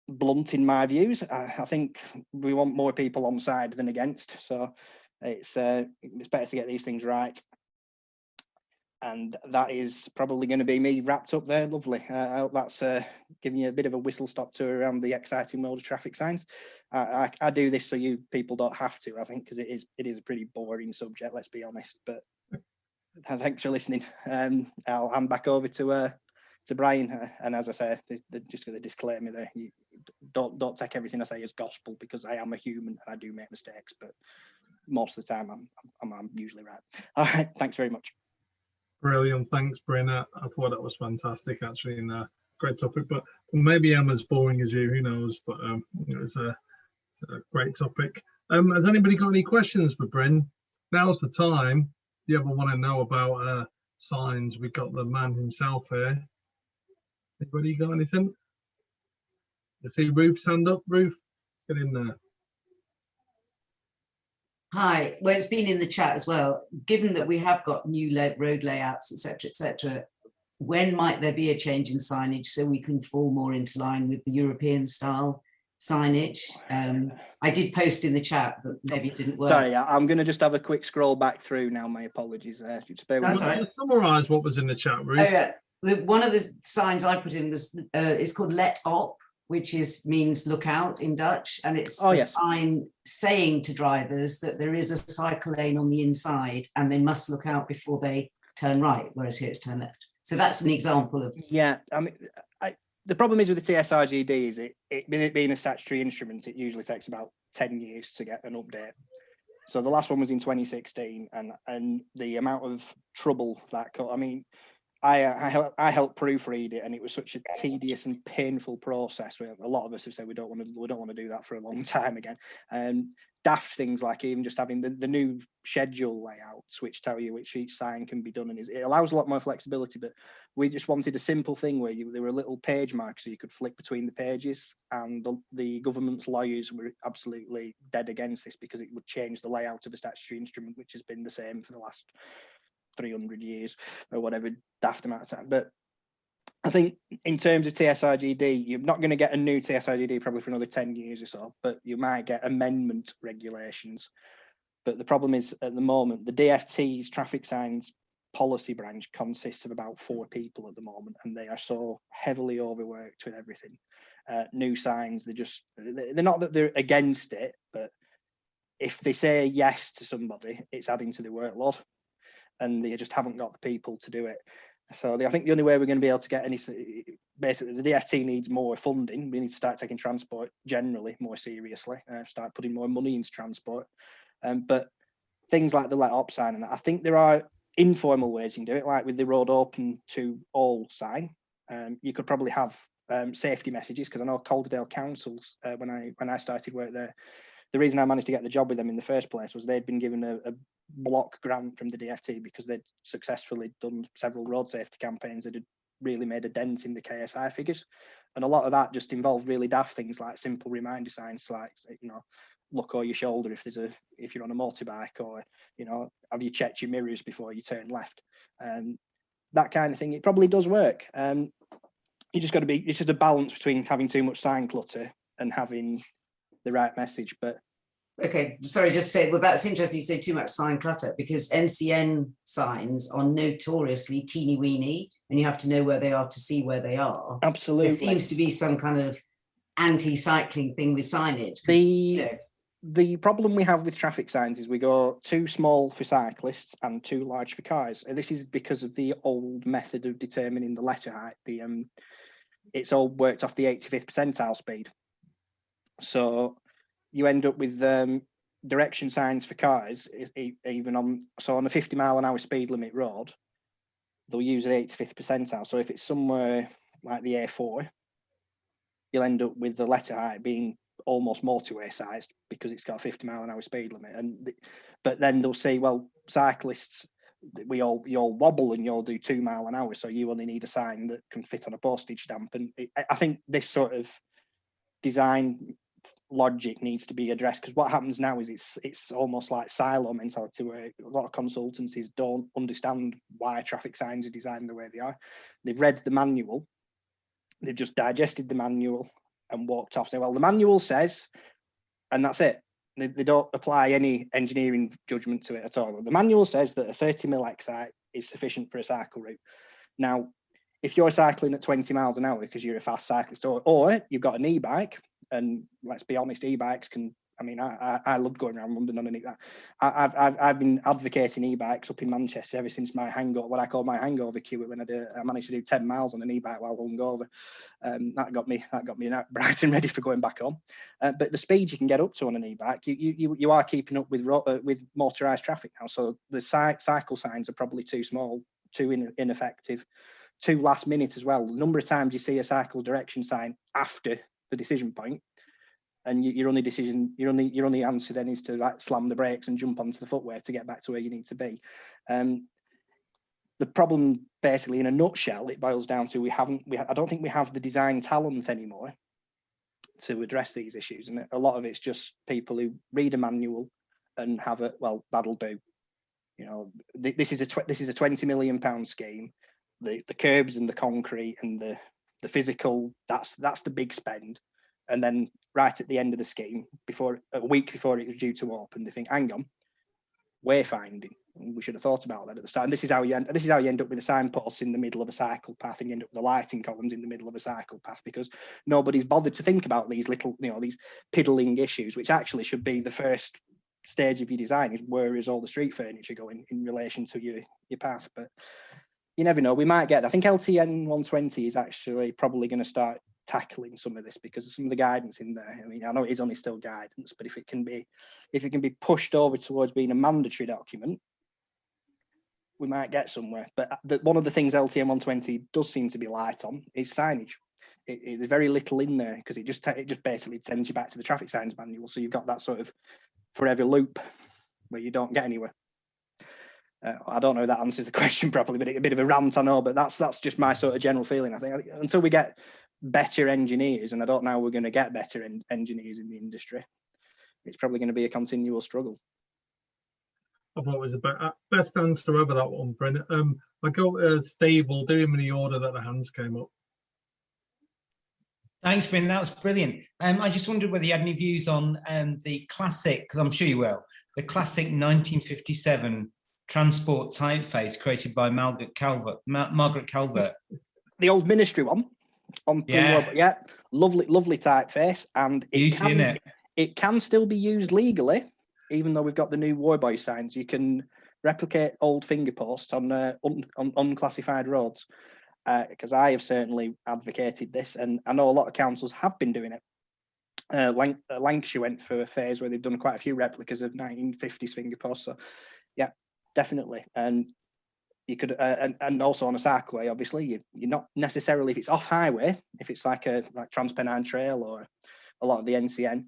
blunt in my views. I think we want more people on side than against. So it's better to get these things right. And that is probably going to be me wrapped up there. Lovely. I hope that's giving you a bit of a whistle stop tour around the exciting world of traffic signs. I do this so you people don't have to, I think, because it is a pretty boring subject, let's be honest. But thanks for listening. I'll hand back over to Brian. And as I say, just going to disclaimer there, you don't take everything I say as gospel, because I am a human and I do make mistakes, but most of the time I'm usually right. All right, thanks very much. Brilliant, thanks, Brynna. I thought that was fantastic, actually, and great topic. But maybe I'm as boring as you, who knows? But it's a great topic. Has anybody got any questions for Bryn? Now's the time. If you ever want to know about signs, we've got the man himself here. Anybody got anything? You see Ruth's hand up. Ruth, get in there. Hi, well, it's been in the chat as well. Given that we have got new road layouts, etc., when might there be a change in signage so we can fall more into line with the European style signage? I did post in the chat, but maybe it didn't work. Sorry, I'm going to just have a quick scroll back through now. My apologies there. Just summarise what was in the chat, Ruth. Oh, yeah. One of the signs I put in was it's called Let Op, which means look out in Dutch, and it's a sign saying to drivers that there is a cycle lane on the inside and they must look out before they turn right, whereas here it's turn left. So that's an example of. Yeah, I mean, the problem is with the TSRGD is it being a statutory instrument, it usually takes about 10 years to get an update. So the last one was in 2016, and the amount of trouble that I mean, I helped proofread it, and it was such a tedious and painful process. Where a lot of us have said we don't want to do that for a long time again. Daft things like even just having the new schedule layouts, which tell you which each sign can be done, and it allows a lot more flexibility. But we just wanted a simple thing where there were a little page mark so you could flick between the pages. And the government's lawyers were absolutely dead against this because it would change the layout of a statutory instrument, which has been the same for the last 300 years or whatever daft amount of time. But I think in terms of TSRGD, you're not going to get a new TSRGD probably for another 10 years or so, but you might get amendment regulations. But the problem is at the moment, the DFT's traffic signs policy branch consists of about 4 people at the moment, and they are so heavily overworked with everything. New signs, they're not that they're against it, but if they say yes to somebody, it's adding to the workload, and they just haven't got the people to do it. So I think the only way we're going to be able to get basically the DFT needs more funding. We need to start taking transport generally more seriously, start putting more money into transport. But things like the Let Op sign, and I think there are informal ways you can do it, like with the road open to all sign. You could probably have safety messages, because I know Calderdale councils, when I started work there, the reason I managed to get the job with them in the first place was they'd been given a block grant from the DFT because they'd successfully done several road safety campaigns that had really made a dent in the KSI figures. And a lot of that just involved really daft things like simple reminder signs, like, you know, look over your shoulder if you're on a motorbike, or, you know, have you checked your mirrors before you turn left? That kind of thing. It probably does work. You just got to it's just a balance between having too much sign clutter and having the right message. But okay, sorry, just say, well, that's interesting you say too much sign clutter, because NCN signs are notoriously teeny weeny and you have to know where they are to see where they are. Absolutely. There seems to be some kind of anti-cycling thing with signage. You know, the problem we have with traffic signs is we go too small for cyclists and too large for cars. And this is because of the old method of determining the letter height. It's all worked off the 85th percentile speed. So you end up with direction signs for cars, even on a 50 mile an hour speed limit road, they'll use an 85th percentile. So if it's somewhere like the A4, you'll end up with the letter height being almost motorway sized because it's got a 50 mile an hour speed limit. But then they'll say, well, cyclists, you all wobble and you all do 2 mile an hour, so you only need a sign that can fit on a postage stamp. And I think this sort of design logic needs to be addressed, because what happens now is it's almost like silo mentality, where a lot of consultancies don't understand why traffic signs are designed the way they are. They've read the manual, they've just digested the manual and walked off, saying, well, the manual says, and that's it. They don't apply any engineering judgment to it at all. The manual says that a 30 mil excite is sufficient for a cycle route. Now, if you're cycling at 20 miles an hour because you're a fast cyclist, or you've got an e-bike, and let's be honest, e-bikes can, I mean, I loved going around London on an e-bike. I've been advocating e-bikes up in Manchester ever since my hangover, what I call my hangover queue, when I managed to do 10 miles on an e-bike while hungover. That got me bright and ready for going back home. But the speed you can get up to on an e-bike, you are keeping up with motorised traffic now. So the cycle signs are probably too small, too ineffective, too last minute as well. The number of times you see a cycle direction sign after the decision point, and your only answer then is to like slam the brakes and jump onto the footway to get back to where you need to be. The problem, basically, in a nutshell, it boils down to I don't think we have the design talent anymore to address these issues, and a lot of it's just people who read a manual and have it. Well, that'll do. You know, this is a £20 million scheme. The curbs and the concrete and the physical, that's the big spend. And then right at the end of the scheme, a week before it was due to open, they think, hang on, wayfinding. We should have thought about that at the start. And this is how you end up with a signpost in the middle of a cycle path, and you end up with the lighting columns in the middle of a cycle path, because nobody's bothered to think about these little, these piddling issues, which actually should be the first stage of your design, is where is all the street furniture going in relation to your path. But you never know, we might get, I think LTN 120 is actually probably going to start tackling some of this, because of some of the guidance in there. I mean, I know it is only still guidance, but if it can be pushed over towards being a mandatory document, we might get somewhere. But one of the things LTN 120 does seem to be light on is signage. There's very little in there, because it just basically sends you back to the traffic signs manual. So you've got that sort of forever loop where you don't get anywhere. I don't know if that answers the question properly, but a bit of a rant, I know, but that's just my sort of general feeling. I think until we get better engineers, and I don't know how we're going to get better engineers in the industry, it's probably going to be a continual struggle. I thought it was the best answer ever, that one, Brendan. I go Steve, we'll do him in the order that the hands came up. Thanks, Brendan. That was brilliant. I just wondered whether you had any views on the classic, because I'm sure you will, the classic 1957 transport typeface created by Margaret Calvert. The old ministry one. Yeah, lovely typeface, and it can still be used legally, even though we've got the new Warboy signs. You can replicate old finger posts on unclassified roads, because I have certainly advocated this, and I know a lot of councils have been doing it. Lancashire went through a phase where they've done quite a few replicas of 1950s finger posts. So yeah, definitely. And you could, and also on a cycleway, obviously, you're not necessarily, if it's off highway, if it's like Transpennine Trail or a lot of the NCN,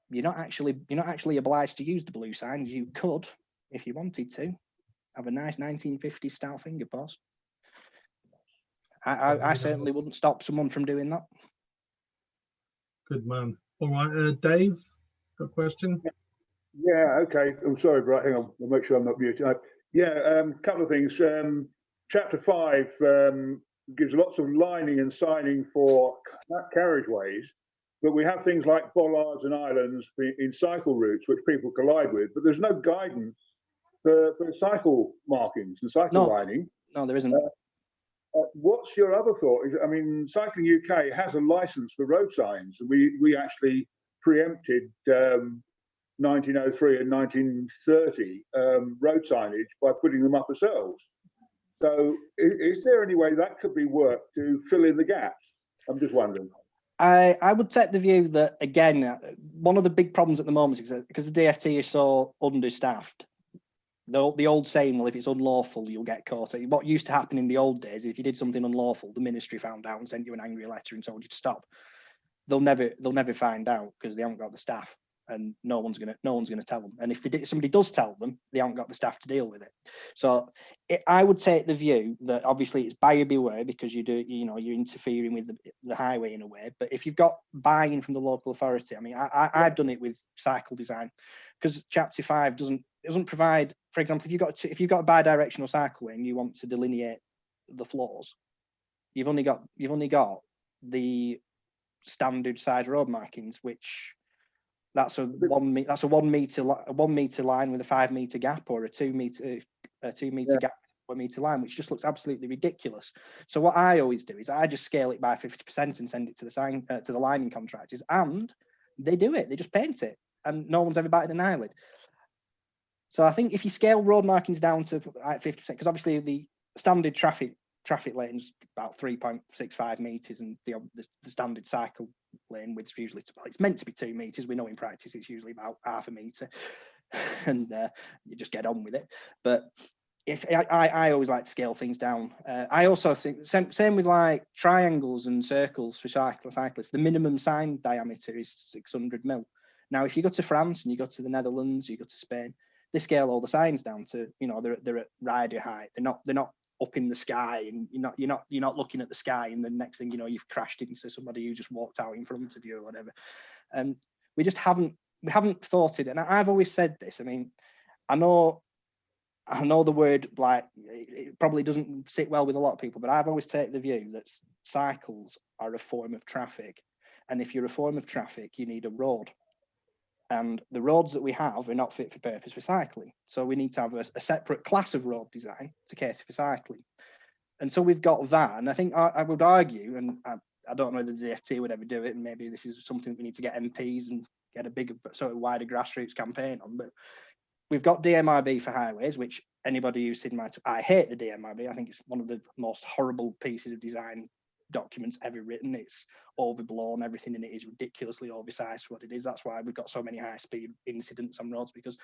you're not actually obliged to use the blue signs. You could, if you wanted to, have a nice 1950s style finger post. I certainly wouldn't stop someone from doing that. Good man. All right, Dave, got a question? Yeah, okay. I'm sorry, Bright. Hang on. I'll make sure I'm not muted. Yeah, couple of things. Chapter 5 gives lots of lining and signing for carriageways, but we have things like bollards and islands in cycle routes which people collide with, but there's no guidance for cycle markings and cycle lining. No, there isn't. What's your other thought? I mean, Cycling UK has a license for road signs, and we actually preempted 1903 and 1930 road signage by putting them up ourselves. So is there any way that could be worked to fill in the gaps? I'm just wondering. I would take the view that, again, one of the big problems at the moment is that because the DFT is so understaffed, the old saying, well, if it's unlawful, you'll get caught. What used to happen in the old days, if you did something unlawful, the ministry found out and sent you an angry letter and told you to stop. They'll never find out because they haven't got the staff, and no one's gonna tell them. And if somebody does tell them, they haven't got the staff to deal with it. So I would take the view that obviously it's buyer beware, because you're interfering with the highway in a way. But if you've got buy-in from the local authority, I mean, I've done it with cycle design, because Chapter 5 doesn't provide, for example, if you've got a bi-directional cycleway and you want to delineate the floors, you've only got the standard size road markings, which that's a 1 meter line with a 5 meter gap, or a 2 meter gap, 1 meter line, which just looks absolutely ridiculous. So what I always do is I just scale it by 50% and send it to the lining contractors, and they do it. They just paint it, and no one's ever batted an eyelid. So I think if you scale road markings down to 50%, because obviously the standard traffic lane's about 3.65 meters, and the standard cycle lane width's usually, it's meant to be 2 meters. We know in practice it's usually about half a meter, and you just get on with it. But if I always like to scale things down. I also think same with like triangles and circles for cyclists. The minimum sign diameter is 600 mil. Now, if you go to France and you go to the Netherlands, you go to Spain, they scale all the signs down to, they're at rider height. They're not up in the sky, and you're not looking at the sky, and the next thing you know, you've crashed into somebody who just walked out in front of you or whatever. And we haven't thought it. And I've always said this. I mean, I know the word, like, it probably doesn't sit well with a lot of people, but I've always taken the view that cycles are a form of traffic, and if you're a form of traffic, you need a road. And the roads that we have are not fit for purpose for cycling. So we need to have a separate class of road design to cater for cycling. And so we've got that. And I think I would argue, and I don't know whether the DFT would ever do it, and maybe this is something we need to get MPs and get a bigger, sort of wider grassroots campaign on. But we've got DMRB for highways, which anybody who's seen I hate the DMRB. I think it's one of the most horrible pieces of design documents ever written. It's overblown, everything in it is ridiculously oversized for what it is. That's why we've got so many high-speed incidents on roads, because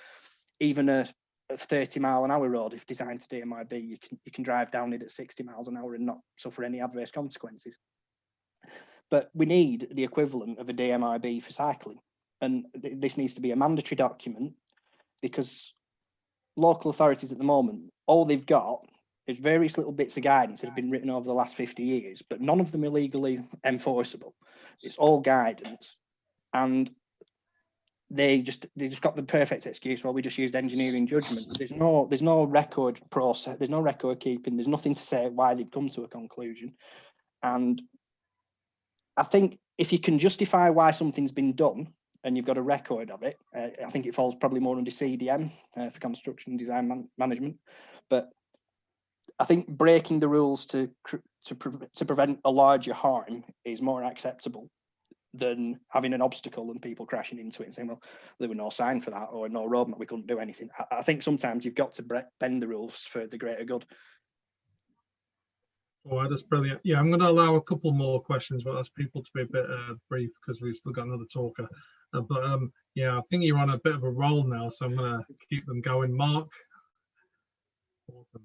even a 30-mile-an-hour road, if designed to DMRB, you can drive down it at 60 miles an hour and not suffer any adverse consequences. But we need the equivalent of a DMRB for cycling, and this needs to be a mandatory document, because local authorities at the moment, all they've got is various little bits of guidance that have been written over the last 50 years, but none of them are legally enforceable. It's all guidance, and they just got the perfect excuse. Well, we just used engineering judgment. There's no record process. There's no record keeping. There's nothing to say why they've come to a conclusion. And I think if you can justify why something's been done, and you've got a record of it, I think it falls probably more under CDM for construction and design management. But I think breaking the rules to prevent a larger harm is more acceptable than having an obstacle and people crashing into it and saying, well, there were no sign for that, or no roadmap, we couldn't do anything. I think sometimes you've got to bend the rules for the greater good. Oh, that's brilliant. Yeah, I'm going to allow a couple more questions, but ask people to be a bit brief, because we've still got another talker. Yeah, I think you're on a bit of a roll now, so I'm going to keep them going. Mark. Awesome.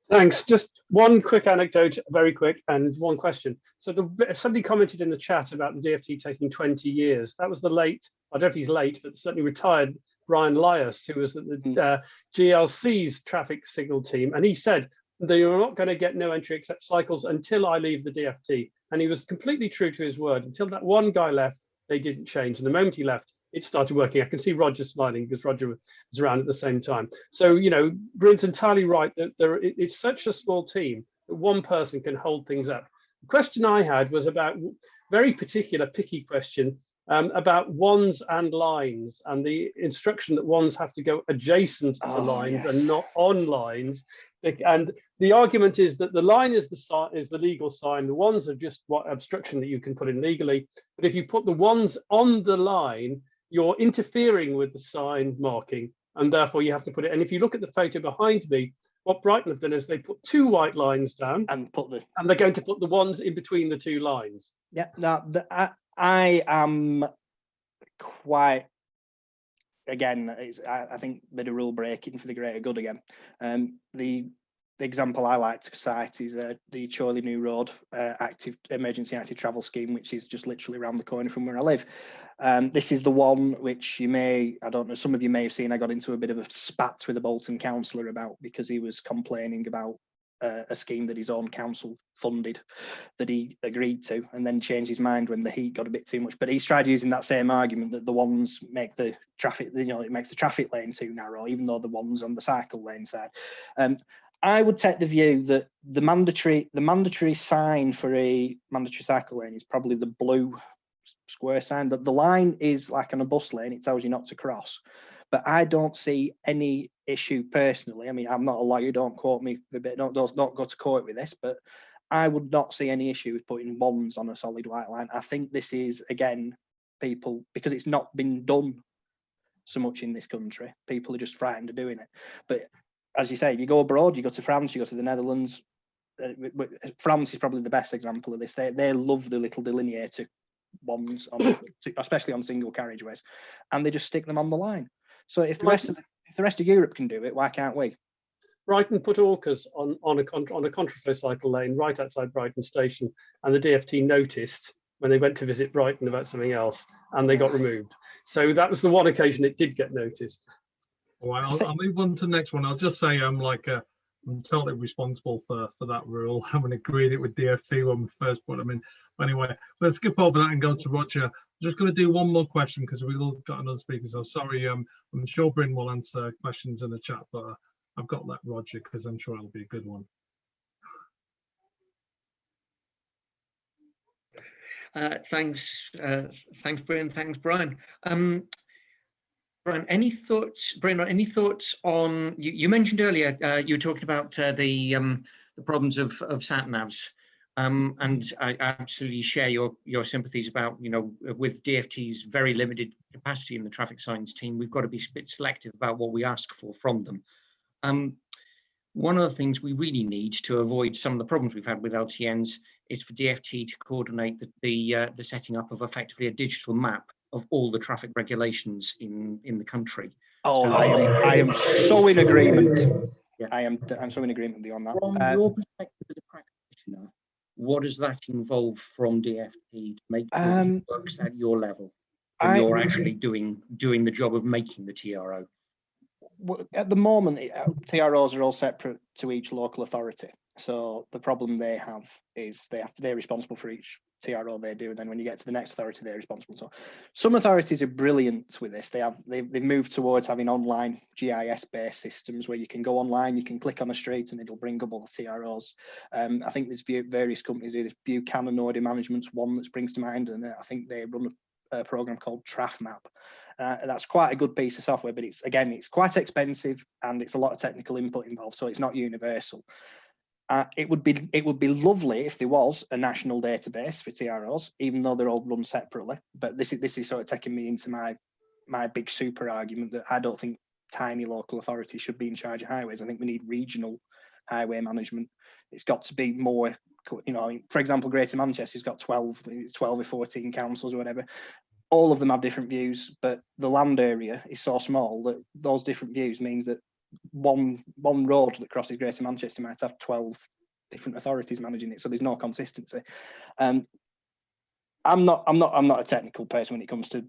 Thanks. Just one quick anecdote, very quick, and one question. So somebody commented in the chat about the DFT taking 20 years. That was the late, I don't know if he's late, but certainly retired Brian Lyas, who was the GLC's traffic signal team. And he said, they are not going to get no entry except cycles until I leave the DFT. And he was completely true to his word. Until that one guy left, they didn't change. And the moment he left, it started working. I can see Roger smiling because Roger was around at the same time. So, Bryn's entirely right that it's such a small team that one person can hold things up. The question I had was about very particular, picky question about wands and lines, and the instruction that wands have to go adjacent to lines and not on lines. And the argument is that the line is the legal sign. The wands are just what obstruction that you can put in legally. But if you put the wands on the line, you're interfering with the sign marking, and therefore you have to put it. And if you look at the photo behind me, what Brighton have done is they put 2 white lines down and they're going to put the ones in between the 2 lines. Yeah, no, I am quite, again, I think a bit of rule breaking for the greater good again. The example I like to cite is the Chorley New Road emergency active travel scheme, which is just literally around the corner from where I live. This is the one which I don't know, some of you may have seen. I got into a bit of a spat with a Bolton councillor about, because he was complaining about a scheme that his own council funded that he agreed to, and then changed his mind when the heat got a bit too much. But he's tried using that same argument that the ones make the traffic, it makes the traffic lane too narrow, even though the ones on the cycle lane side. I would take the view that the mandatory sign for a mandatory cycle lane is probably the blue square sign. That the line is like on a bus lane, it tells you not to cross. But I don't see any issue personally. I mean, I'm not a lawyer, don't quote me, don't go to court with this, but I would not see any issue with putting wands on a solid white line. I think this is, again, people, because it's not been done so much in this country, people are just frightened of doing it. But as you say, you go abroad, you go to France, you go to the Netherlands. France is probably the best example of this. They love the little delineator wands, especially on single carriageways, and they just stick them on the line. So if the rest of Europe can do it, why can't we? Brighton put Orcas on a contraflow cycle lane right outside Brighton Station, and the DfT noticed when they went to visit Brighton about something else, and they got removed. So that was the one occasion it did get noticed. All right, I'll move on to the next one. I'll just say I'm totally responsible for that rule. I haven't agreed it with DfT when we first put them in. But anyway, let's skip over that and go to Roger. I'm just going to do one more question because we've all got another speaker. So sorry, I'm sure Bryn will answer questions in the chat, but I've got that Roger because I'm sure it'll be a good one. Thanks, Bryn. Thanks, Brian. Brian, any thoughts on, you mentioned earlier, you were talking about the problems of sat navs, and I absolutely share your sympathies about, with DfT's very limited capacity in the traffic signs team, we've got to be a bit selective about what we ask for from them. One of the things we really need to avoid some of the problems we've had with LTNs is for DfT to coordinate the setting up of effectively a digital map of all the traffic regulations in the country. Oh, so, I am so in agreement. Yeah. I'm so in agreement with you on that. From your perspective as a practitioner, what does that involve from DfT to make sure it works at your level? And you're actually doing the job of making the TRO. Well, at the moment, TROs are all separate to each local authority. So the problem they have is they're responsible for each TRO they do, and then when you get to the next authority, they're responsible. So some authorities are brilliant with this. They've moved towards having online GIS-based systems where you can go online, you can click on a street, and it'll bring up all the TROs. I think there's various companies do this. Buchanan Order Management's one that springs to mind, and I think they run a program called TrafMap. That's quite a good piece of software, but it's quite expensive and it's a lot of technical input involved, so it's not universal. It would be lovely if there was a national database for TROs, even though they're all run separately. But this is sort of taking me into my big super argument that I don't think tiny local authorities should be in charge of highways. I think we need regional highway management. It's got to be more, for example, Greater Manchester's got 12 or 14 councils or whatever. All of them have different views, but the land area is so small that those different views means that one road that crosses Greater Manchester might have 12 different authorities managing it, so there's no consistency. I'm not a technical person when it comes to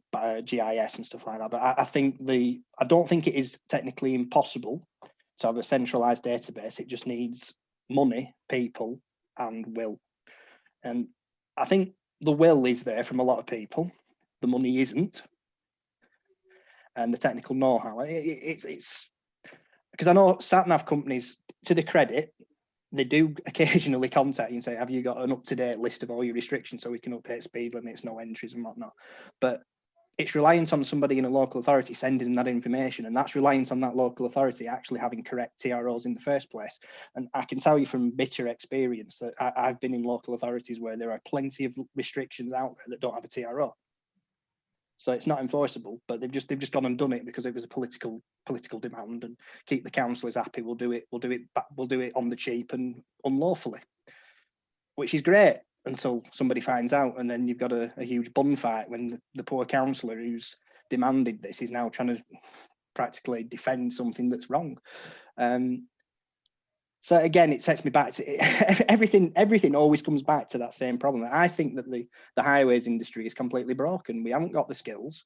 GIS and stuff like that, but I don't think it is technically impossible to have a centralized database. It just needs money, people, and will. And I think the will is there from a lot of people. The money isn't, and the technical know-how. It's because I know sat nav companies, to their credit, they do occasionally contact you and say, have you got an up-to-date list of all your restrictions so we can update speed limits, no entries and whatnot. But it's reliant on somebody in a local authority sending them that information, and that's reliant on that local authority actually having correct TROs in the first place. And I can tell you from bitter experience that I've been in local authorities where there are plenty of restrictions out there that don't have a TRO. So it's not enforceable, but they've just gone and done it because it was a political demand, and keep the councillors happy. We'll do it on the cheap and unlawfully, which is great until somebody finds out, and then you've got a huge bun fight when the poor councillor who's demanded this is now trying to practically defend something that's wrong. So again, it takes me back to everything always comes back to that same problem. I think that the highways industry is completely broken. We haven't got the skills,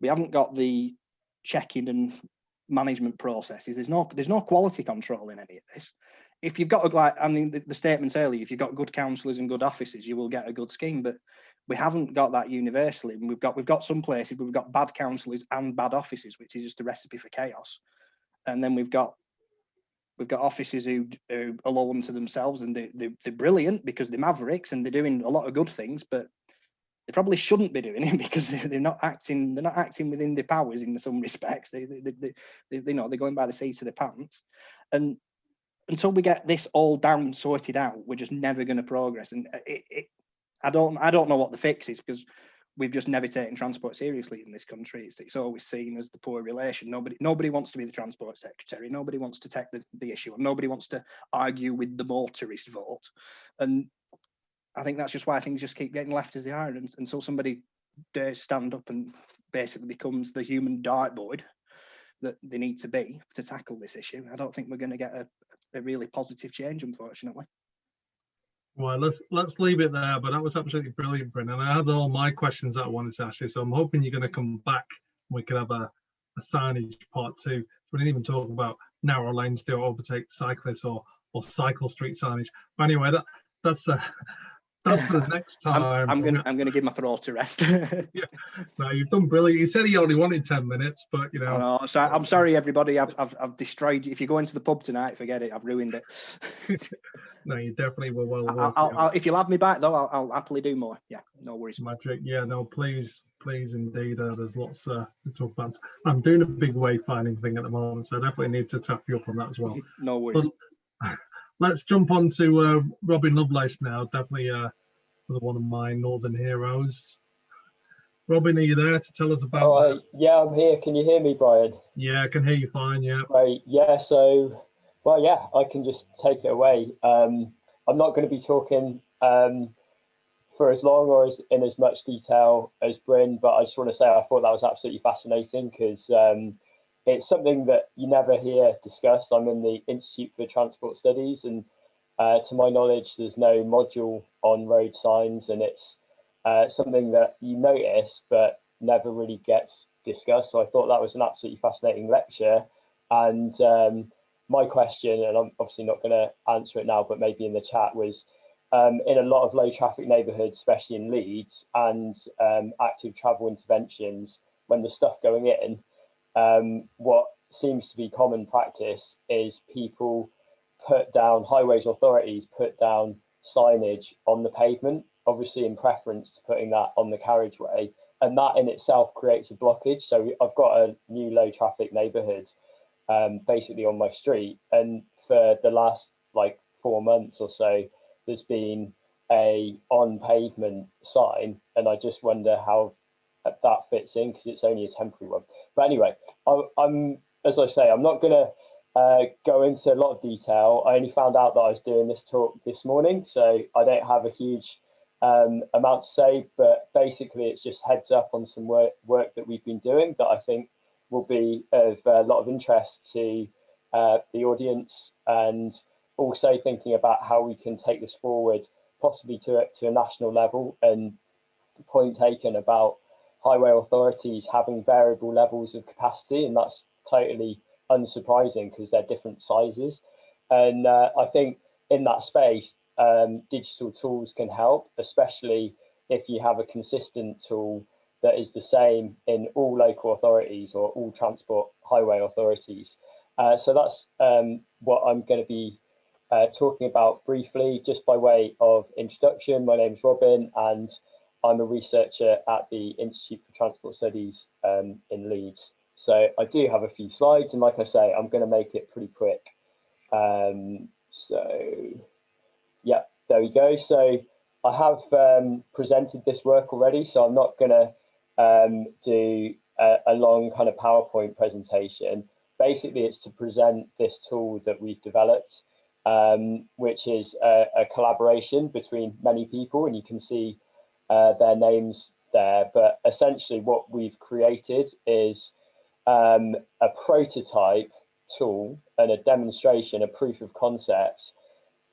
we haven't got the checking and management processes. There's no quality control in any of this. If you've got the statements earlier, if you've got good councillors and good officers, you will get a good scheme. But we haven't got that universally. And we've got some places where we've got bad councillors and bad officers, which is just a recipe for chaos. And then we've got officers who are alone to themselves, and they're brilliant because they're mavericks and they're doing a lot of good things, but they probably shouldn't be doing it because they're not acting within their powers in some respects. They're going by the seat of their pants. And until we get this all down sorted out, we're just never going to progress. And I don't know what the fix is, because we've just never taken transport seriously in this country. It's always seen as the poor relation. Nobody wants to be the transport secretary. Nobody wants to take the issue, and nobody wants to argue with the motorist vote. And I think that's just why things just keep getting left as they are. And until somebody dares stand up and basically becomes the human dartboard that they need to be to tackle this issue, I don't think we're going to get a really positive change, unfortunately. Well, let's leave it there, but that was absolutely brilliant, Bryn. And I had all my questions that I wanted to ask you, so I'm hoping you're going to come back and we can have a signage part 2. We didn't even talk about narrow lanes to overtake cyclists or cycle street signage. But anyway, that's for the next time. I'm going to give my throat to rest. Yeah. No, you've done brilliant. You said he only wanted 10 minutes, but you know. No, so I'm sorry, everybody. I've destroyed you. If you go into the pub tonight, forget it. I've ruined it. No, you definitely were well worth it. If you'll have me back, though, I'll happily do more. Yeah, no worries. Magic. Yeah, no, please indeed. There's lots to talk about. I'm doing a big wayfinding thing at the moment, so I definitely need to tap you up on that as well. No worries. But let's jump on to Robin Lovelace now. Definitely one of my northern heroes. Robin, are you there to tell us about? Yeah, I'm here. Can you hear me, Brian? Yeah, I can hear you fine. Yeah. Right. Yeah. So, well, yeah, I can just take it away. I'm not going to be talking for as long or in as much detail as Bryn, but I just want to say I thought that was absolutely fascinating, because it's something that you never hear discussed. I'm in the Institute for Transport Studies, and to my knowledge, there's no module on road signs, and it's something that you notice but never really gets discussed. So I thought that was an absolutely fascinating lecture. And my question, and I'm obviously not going to answer it now, but maybe in the chat, was in a lot of low traffic neighbourhoods, especially in Leeds, and active travel interventions, when there's stuff going in, what seems to be common practice is highways authorities put down signage on the pavement, obviously in preference to putting that on the carriageway, and that in itself creates a blockage. So I've got a new low traffic neighbourhood basically on my street, and for the last 4 months or so, there's been a on pavement sign, and I just wonder how that fits in, because it's only a temporary one. But anyway, I'm as I say, I'm not going to go into a lot of detail. I only found out that I was doing this talk this morning, so I don't have a huge amount to say, but basically it's just heads up on some work that we've been doing that I think will be of a lot of interest to the audience, and also thinking about how we can take this forward, possibly to a national level. And the point taken about highway authorities having variable levels of capacity, and that's totally unsurprising because they're different sizes. And I think in that space, digital tools can help, especially if you have a consistent tool that is the same in all local authorities or all transport highway authorities. So that's what I'm going to be talking about briefly, just by way of introduction. My name is Robin, and I'm a researcher at the Institute for Transport Studies in Leeds. So I do have a few slides, and like I say, I'm going to make it pretty quick. So yeah, there we go. So I have presented this work already, so I'm not going to do a long kind of PowerPoint presentation. Basically, it's to present this tool that we've developed, which is a collaboration between many people, and you can see their names there. But essentially what we've created is a prototype tool and a demonstration, a proof of concept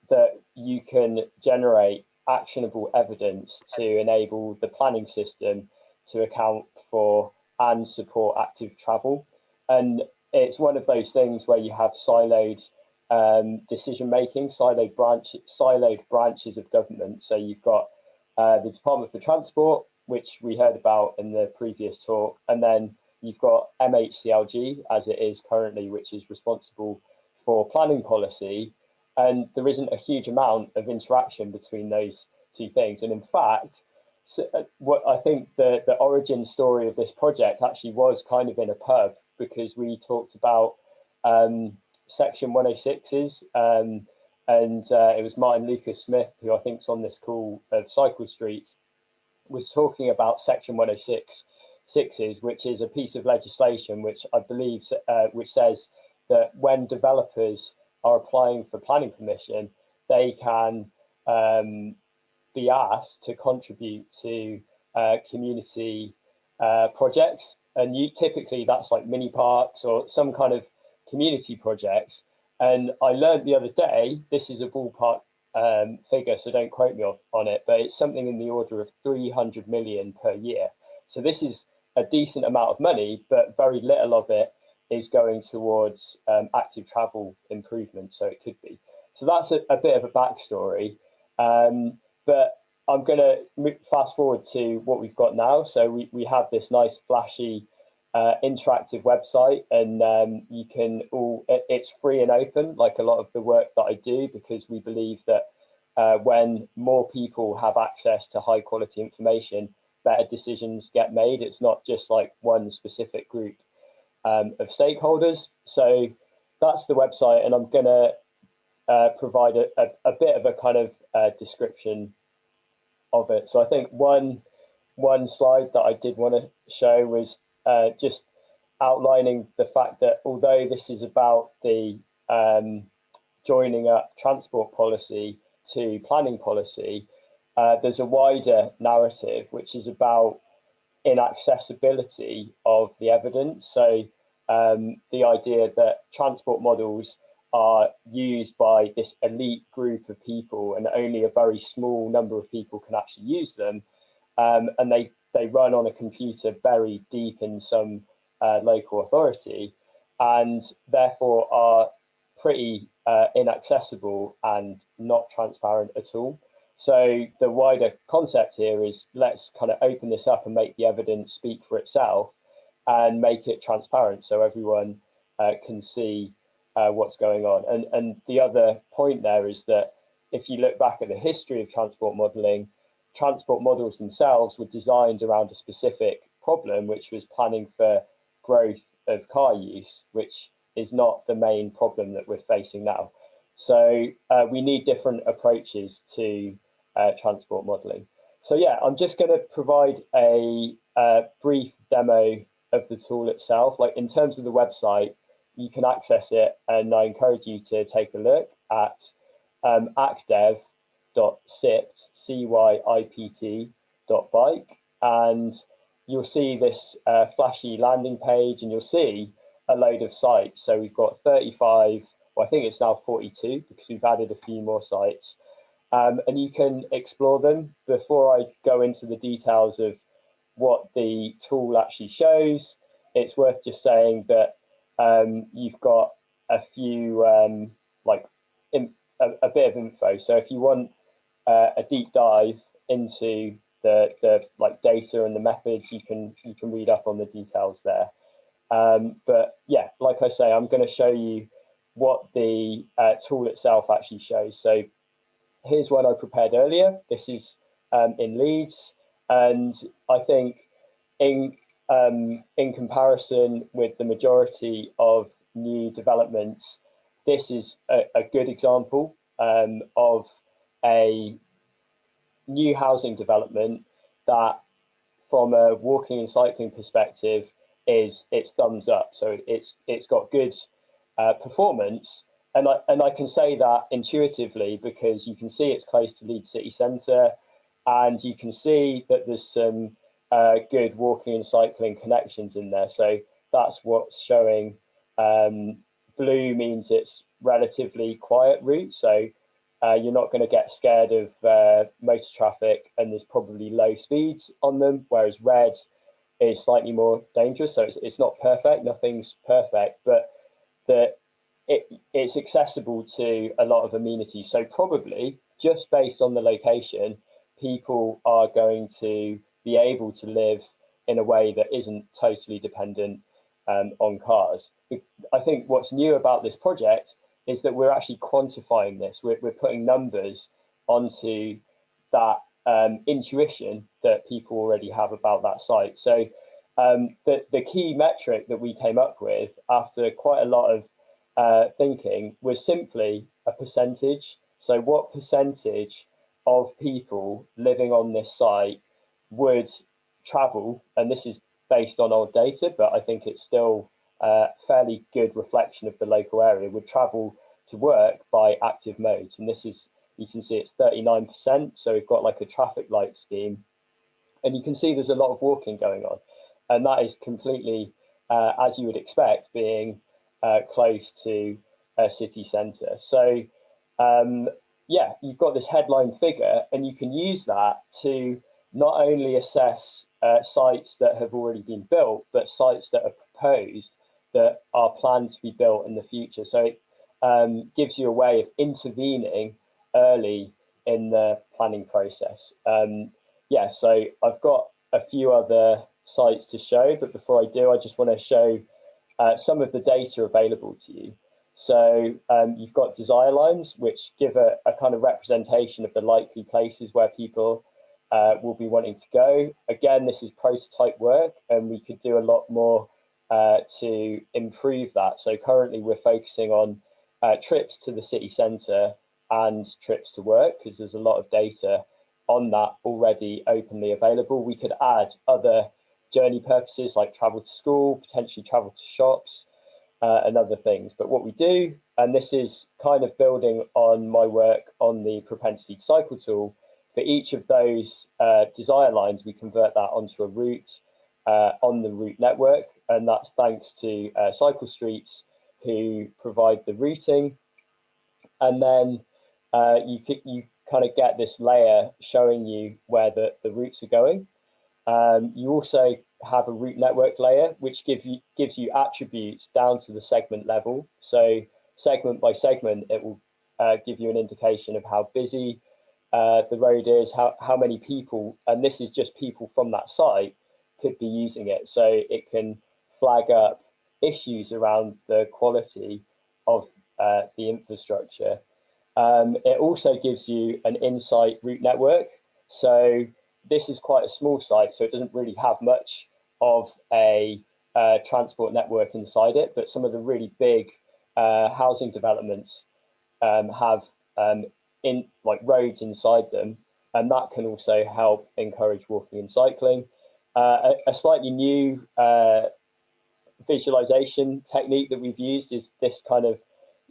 that you can generate actionable evidence to enable the planning system to account for and support active travel. And it's one of those things where you have siloed decision making, siloed branches of government. So you've got the Department for Transport, which we heard about in the previous talk, and then you've got MHCLG as it is currently, which is responsible for planning policy. And there isn't a huge amount of interaction between those two things. And in fact, what I think the origin story of this project actually was kind of in a pub, because we talked about Section 106s, and it was Martin Lucas Smith, who I think is on this call of Cycle Streets, was talking about Section 106s, which is a piece of legislation which I believe which says that when developers are applying for planning permission, they can be asked to contribute to community projects, and typically that's like mini parks or some kind of community projects. And I learned the other day, this is a ballpark figure, so don't quote me on it, but it's something in the order of 300 million per year. So this is a decent amount of money, but very little of it is going towards active travel improvement, so it could be. So that's a bit of a backstory, but I'm going to fast forward to what we've got now. So we have this nice flashy interactive website, and you can it's free and open, like a lot of the work that I do, because we believe that when more people have access to high quality information, better decisions get made. It's not just like one specific group of stakeholders. So that's the website, and I'm going to provide a bit of a kind of description of it. So I think one slide that I did want to show was just outlining the fact that although this is about the joining up transport policy to planning policy, there's a wider narrative which is about inaccessibility of the evidence. So the idea that transport models are used by this elite group of people, and only a very small number of people can actually use them, and they run on a computer buried deep in some local authority, and therefore are pretty inaccessible and not transparent at all. So the wider concept here is, let's kind of open this up and make the evidence speak for itself and make it transparent so everyone can see what's going on. And the other point there is that if you look back at the history of transport modelling, transport models themselves were designed around a specific problem, which was planning for growth of car use, which is not the main problem that we're facing now. So we need different approaches to transport modelling. So yeah, I'm just going to provide a brief demo of the tool itself. Like in terms of the website, you can access it, and I encourage you to take a look at acdev.cypt.bike, and you'll see this flashy landing page, and you'll see a load of sites. So we've got 35, well, I think it's now 42 because we've added a few more sites. And you can explore them. Before I go into the details of what the tool actually shows, it's worth just saying that you've got a few a bit of info. So if you want a deep dive into the like data and the methods, you can read up on the details there. But yeah, like I say, I'm going to show you what the tool itself actually shows. So here's one I prepared earlier. This is in Leeds, and I think in comparison with the majority of new developments, this is a good example of a new housing development that, from a walking and cycling perspective, it's thumbs up. So it's got good performance, and I can say that intuitively because you can see it's close to Leeds city centre, and you can see that there's some good walking and cycling connections in there. So that's what's showing. Blue means it's relatively quiet route, so you're not going to get scared of motor traffic, and there's probably low speeds on them, whereas red is slightly more dangerous. So it's not perfect, nothing's perfect, but it's accessible to a lot of amenities. So probably just based on the location, people are going to be able to live in a way that isn't totally dependent on cars. I think what's new about this project is that we're actually quantifying this. We're putting numbers onto that intuition that people already have about that site. So the key metric that we came up with after quite a lot of thinking was simply a percentage. So what percentage of people living on this site would travel, and this is based on old data, but I think it's still a fairly good reflection of the local area, would travel to work by active modes. And this is, you can see it's 39%. So we've got like a traffic light scheme, and you can see there's a lot of walking going on. And that is completely, as you would expect, being close to a city centre. So yeah, you've got this headline figure, and you can use that to not only assess sites that have already been built, but sites that are proposed that are planned to be built in the future. So it gives you a way of intervening early in the planning process. Yeah, so I've got a few other sites to show, but before I do, I just want to show some of the data available to you. So you've got desire lines, which give a kind of representation of the likely places where people will be wanting to go. Again, this is prototype work, and we could do a lot more to improve that. So currently we're focusing on trips to the city centre and trips to work, because there's a lot of data on that already openly available. We could add other journey purposes like travel to school, potentially travel to shops, and other things. But what we do, and this is kind of building on my work on the propensity to cycle tool, for each of those desire lines, we convert that onto a route on the route network. And that's thanks to Cycle Streets, who provide the routing. And then you kind of get this layer showing you where the routes are going. You also have a route network layer, which gives you attributes down to the segment level. So segment by segment, it will give you an indication of how busy the road is, how many people, and this is just people from that site, could be using it. So it can flag up issues around the quality of the infrastructure. It also gives you an insight route network. So this is quite a small site, so it doesn't really have much of a transport network inside it, but some of the really big housing developments have in like roads inside them, and that can also help encourage walking and cycling. A slightly new visualization technique that we've used is this kind of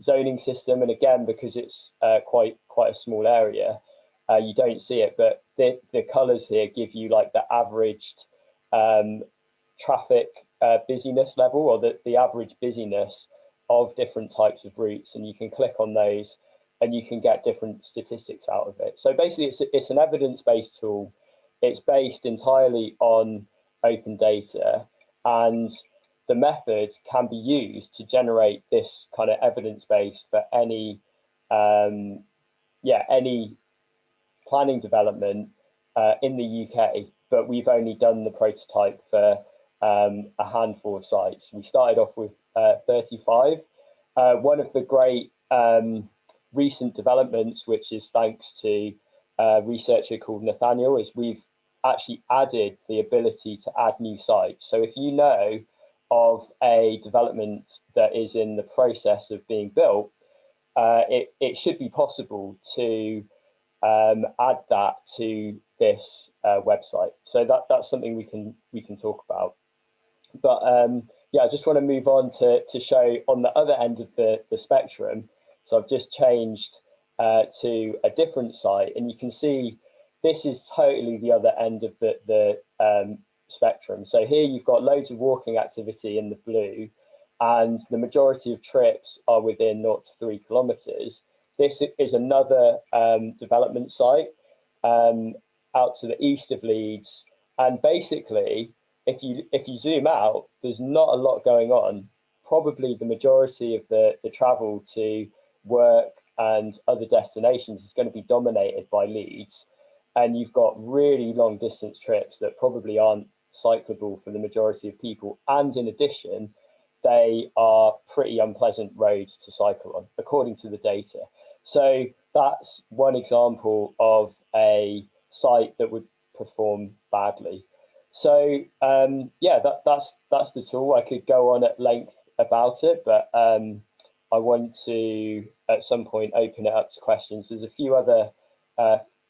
zoning system, and again, because it's quite a small area, you don't see it, but the colors here give you like the averaged traffic busyness level, or the average busyness of different types of routes, and you can click on those and you can get different statistics out of it. So basically it's an evidence-based tool. It's based entirely on open data, and the method can be used to generate this kind of evidence base for any any planning development in the UK, but we've only done the prototype for a handful of sites. We started off with 35, One of the great recent developments, which is thanks to a researcher called Nathaniel, is we've actually added the ability to add new sites. So if you know of a development that is in the process of being built, it should be possible to add that to this website. So that's something we can talk about. But yeah, I just want to move on to show on the other end of the spectrum. So I've just changed to a different site, and you can see this is totally the other end of the spectrum. So here you've got loads of walking activity in the blue, and the majority of trips are within 0 to 3 kilometers. This is another development site out to the east of Leeds, and basically, if you zoom out, there's not a lot going on. Probably the majority of the travel to work and other destinations is going to be dominated by Leeds, and you've got really long distance trips that probably aren't cyclable for the majority of people, and in addition, they are pretty unpleasant roads to cycle on, according to the data. So that's one example of a site that would perform badly. So yeah, that's the tool. I could go on at length about it, but I want to at some point open it up to questions. There's a few other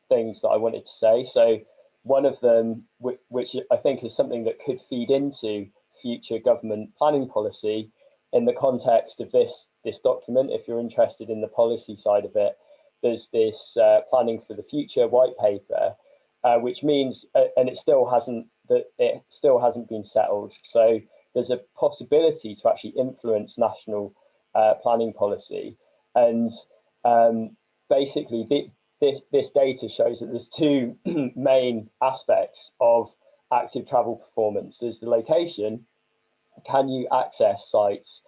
things that I wanted to say. So one of them, which I think is something that could feed into future government planning policy in the context of this document, if you're interested in the policy side of it, there's this planning for the future white paper, which means, and it still hasn't been settled. So there's a possibility to actually influence national planning policy. And basically this data shows that there's two main aspects of active travel performance. There's the location. Can you access sites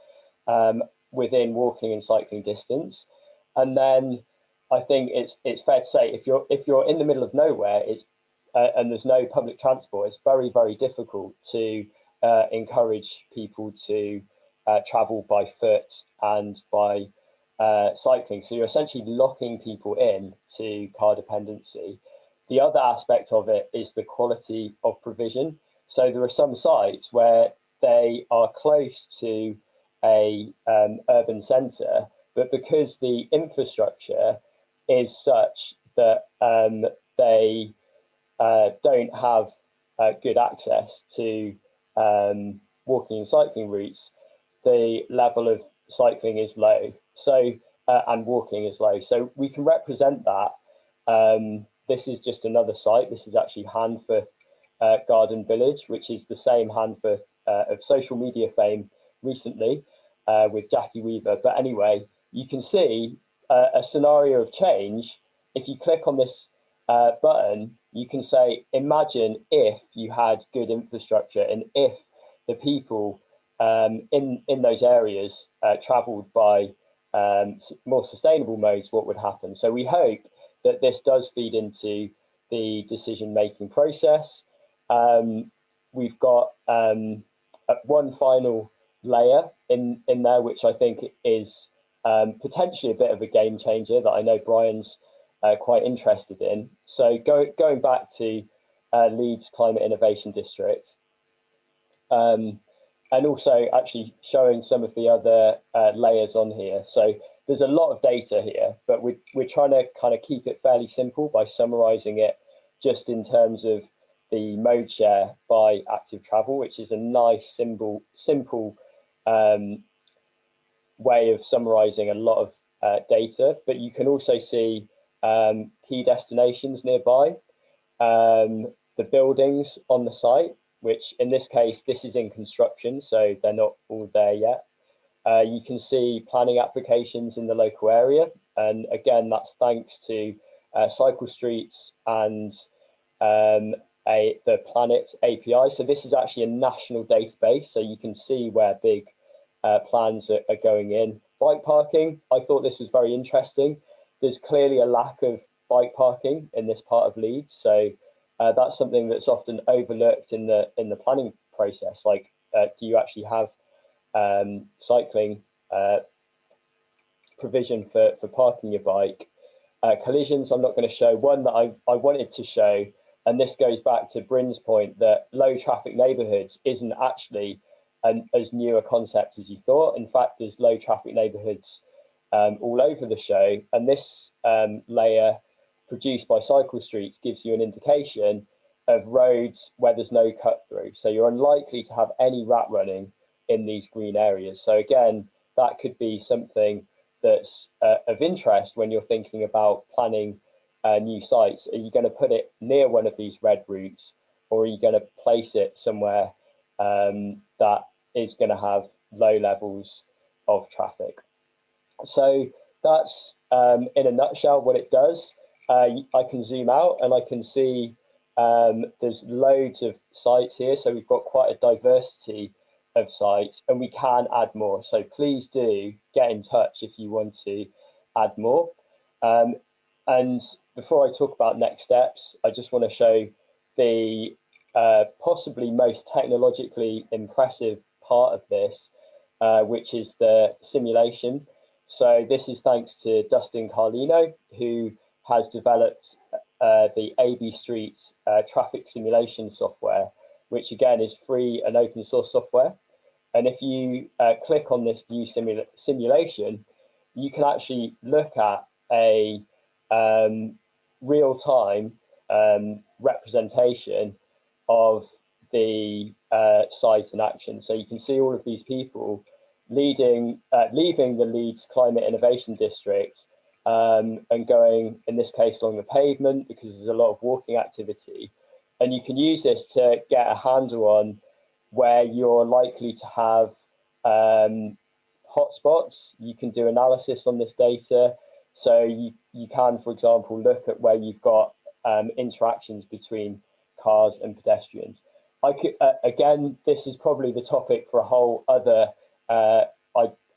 within walking and cycling distance? And then I think it's fair to say if you're in the middle of nowhere, and there's no public transport, it's very, very difficult to encourage people to travel by foot and by cycling. So you're essentially locking people in to car dependency. The other aspect of it is the quality of provision. So there are some sites where they are close to a urban centre, but because the infrastructure is such that they don't have good access to walking and cycling routes, the level of cycling is low. So and walking is low. So we can represent that. This is just another site. This is actually Handforth Garden Village, which is the same Handforth of social media fame recently with Jackie Weaver. But anyway, you can see a scenario of change. If you click on this button, you can say, imagine if you had good infrastructure and if the people in those areas travelled by more sustainable modes, what would happen? So we hope that this does feed into the decision-making process. We've got one final layer in there, which I think is potentially a bit of a game changer that I know Brian's quite interested in. So going back to Leeds Climate Innovation District, and also actually showing some of the other layers on here. So there's a lot of data here, but we're trying to kind of keep it fairly simple by summarizing it just in terms of the mode share by active travel, which is a nice, simple way of summarizing a lot of data. But you can also see key destinations nearby, the buildings on the site, which in this case, this is in construction, so they're not all there yet. You can see planning applications in the local area. And again, that's thanks to Cycle Streets and the Planet API. So this is actually a national database, so you can see where big plans are going in. Bike parking, I thought this was very interesting. There's clearly a lack of bike parking in this part of Leeds, so that's something that's often overlooked in the planning process. Like, do you actually have cycling provision for parking your bike. Collisions, I'm not going to show. One that I wanted to show, and this goes back to Bryn's point, that low traffic neighbourhoods isn't actually as new a concept as you thought. In fact, there's low traffic neighbourhoods all over the show, and this layer produced by Cycle Streets gives you an indication of roads where there's no cut through. So you're unlikely to have any rat running in these green areas. So again, that could be something that's of interest when you're thinking about planning new sites. Are you going to put it near one of these red routes, or are you going to place it somewhere that is going to have low levels of traffic? So that's in a nutshell what it does. I can zoom out and I can see there's loads of sites here. So we've got quite a diversity of sites, and we can add more. So please do get in touch if you want to add more. And before I talk about next steps, I just want to show the possibly most technologically impressive part of this, which is the simulation. So this is thanks to Dustin Carlino, who has developed the AB Streets traffic simulation software, which again is free and open source software. And if you click on this view simulation, you can actually look at a real-time representation of the site in action. So you can see all of these people leaving the Leeds Climate Innovation District and going, in this case, along the pavement, because there's a lot of walking activity. And you can use this to get a handle on where you're likely to have hotspots. You can do analysis on this data. So you can, for example, look at where you've got interactions between cars and pedestrians. I could, again, this is probably the topic for a whole other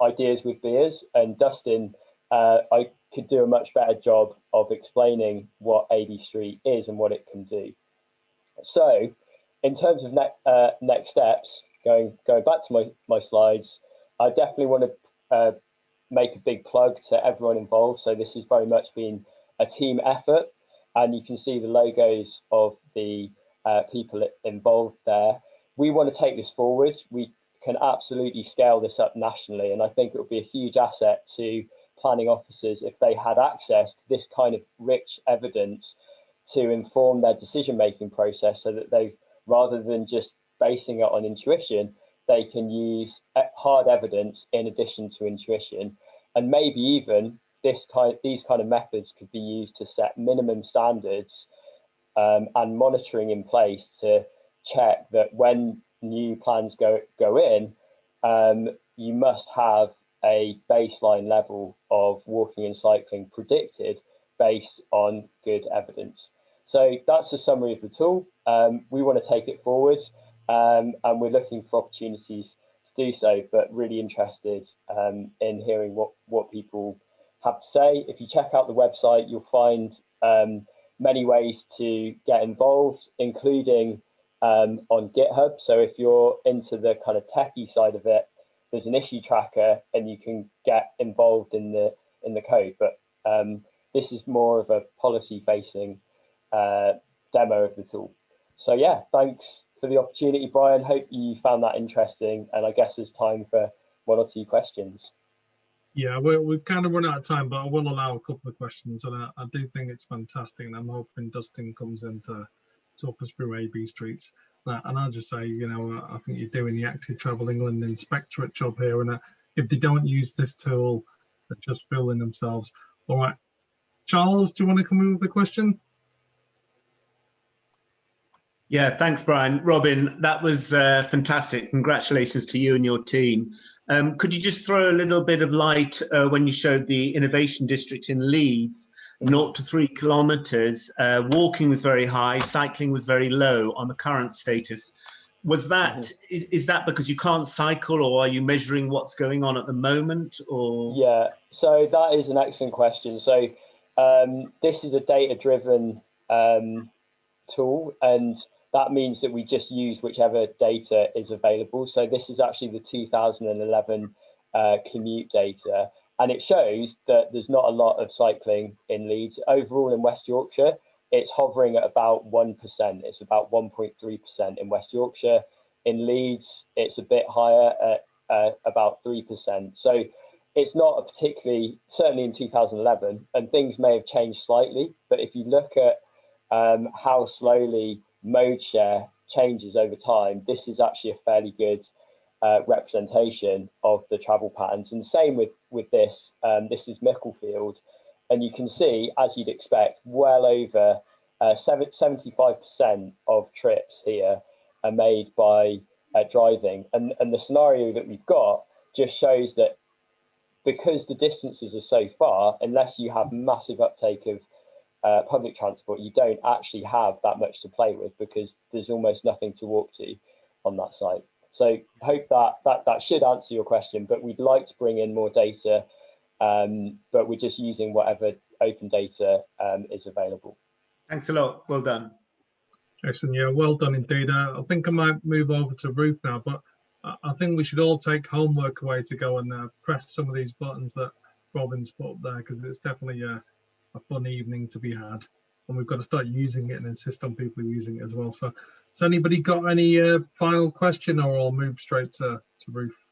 ideas with beers, and Dustin, I could do a much better job of explaining what AB Street is and what it can do. So in terms of next steps, going back to my slides, I definitely want to make a big plug to everyone involved. So this has very much been a team effort, and you can see the logos of the people involved there. We want to take this forward. We can absolutely scale this up nationally, and I think it would be a huge asset to planning officers if they had access to this kind of rich evidence to inform their decision-making process, so that they, rather than just basing it on intuition, they can use hard evidence in addition to intuition. And maybe even these kind of methods could be used to set minimum standards and monitoring in place to check that when new plans go in, you must have a baseline level of walking and cycling predicted based on good evidence. So that's a summary of the tool. We want to take it forward, and we're looking for opportunities to do so, but really interested in hearing what people have to say. If you check out the website, you'll find many ways to get involved, including on GitHub. So if you're into the kind of techie side of it, there's an issue tracker and you can get involved in the code. But this is more of a policy facing demo of the tool. So yeah, thanks for the opportunity, Brian. Hope you found that interesting, and I guess there's time for one or two questions. Yeah, we've kind of run out of time, but I will allow a couple of questions, and I do think it's fantastic, and I'm hoping Dustin comes in to talk us through AB Streets. And I'll just say, you know, I think you're doing the Active Travel England inspectorate job here, and if they don't use this tool, they're just fooling themselves. All right, Charles, do you want to come in with the question? Yeah, thanks, Brian. Robin, that was fantastic. Congratulations to you and your team. Could you just throw a little bit of light when you showed the Innovation District in Leeds, 0 to 3 kilometers, walking was very high, cycling was very low on the current status. Was that, is that because you can't cycle, or are you measuring what's going on at the moment, or? Yeah, so that is an excellent question. So this is a data-driven tool, and that means that we just use whichever data is available. So this is actually the 2011 commute data, And it shows that there's not a lot of cycling in Leeds. Overall in West Yorkshire, it's hovering at about 1%. It's about 1.3% in West Yorkshire. In Leeds, it's a bit higher at about 3%. So it's not a particularly, certainly in 2011, and things may have changed slightly, but if you look at how slowly mode share changes over time, this is actually a fairly good representation of the travel patterns. And same with this. This is Micklefield, and you can see, as you'd expect, well over 75% of trips here are made by driving. And the scenario that we've got just shows that because the distances are so far, unless you have massive uptake of public transport, you don't actually have that much to play with because there's almost nothing to walk to on that site. So I hope that should answer your question, but we'd like to bring in more data, but we're just using whatever open data is available. Thanks a lot. Well done. Excellent. Yeah, well done indeed. I think I might move over to Ruth now, but I think we should all take homework away to go and press some of these buttons that Robin's put up there, because it's definitely a fun evening to be had. And we've got to start using it and insist on people using it as well. So has anybody got any final question, or I'll move straight to Ruth?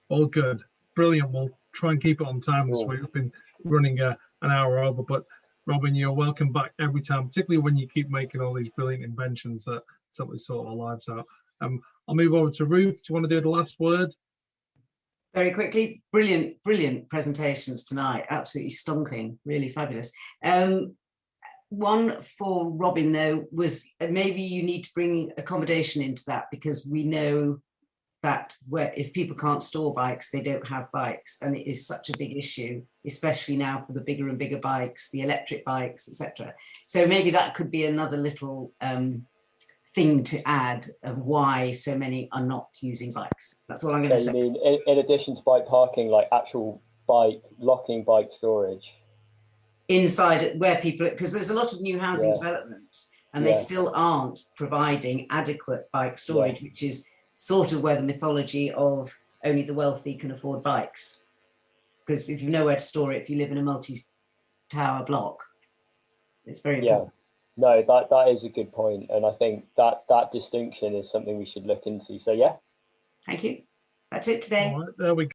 All good. Brilliant. We'll try and keep it on time this week. We've been running an hour over, but Robin, you're welcome back every time, particularly when you keep making all these brilliant inventions that totally sort our lives out. I'll move over to Ruth. Do you want to do the last word? Very quickly, brilliant presentations tonight. Absolutely stonking, really fabulous. One for Robin though was maybe you need to bring accommodation into that, because we know that if people can't store bikes, they don't have bikes, and it is such a big issue, especially now for the bigger and bigger bikes, the electric bikes, etc. So maybe that could be another little thing to add of why so many are not using bikes. That's all I'm going to say. You mean in addition to bike parking, like actual locking bike storage? Inside where people, because there's a lot of new housing developments and they still aren't providing adequate bike storage, which is sort of where the mythology of only the wealthy can afford bikes. Because if you know where to store it, if you live in a multi-tower block, it's very important. No, that is a good point, and I think that distinction is something we should look into. So yeah. Thank you. That's it today. All right, there we go.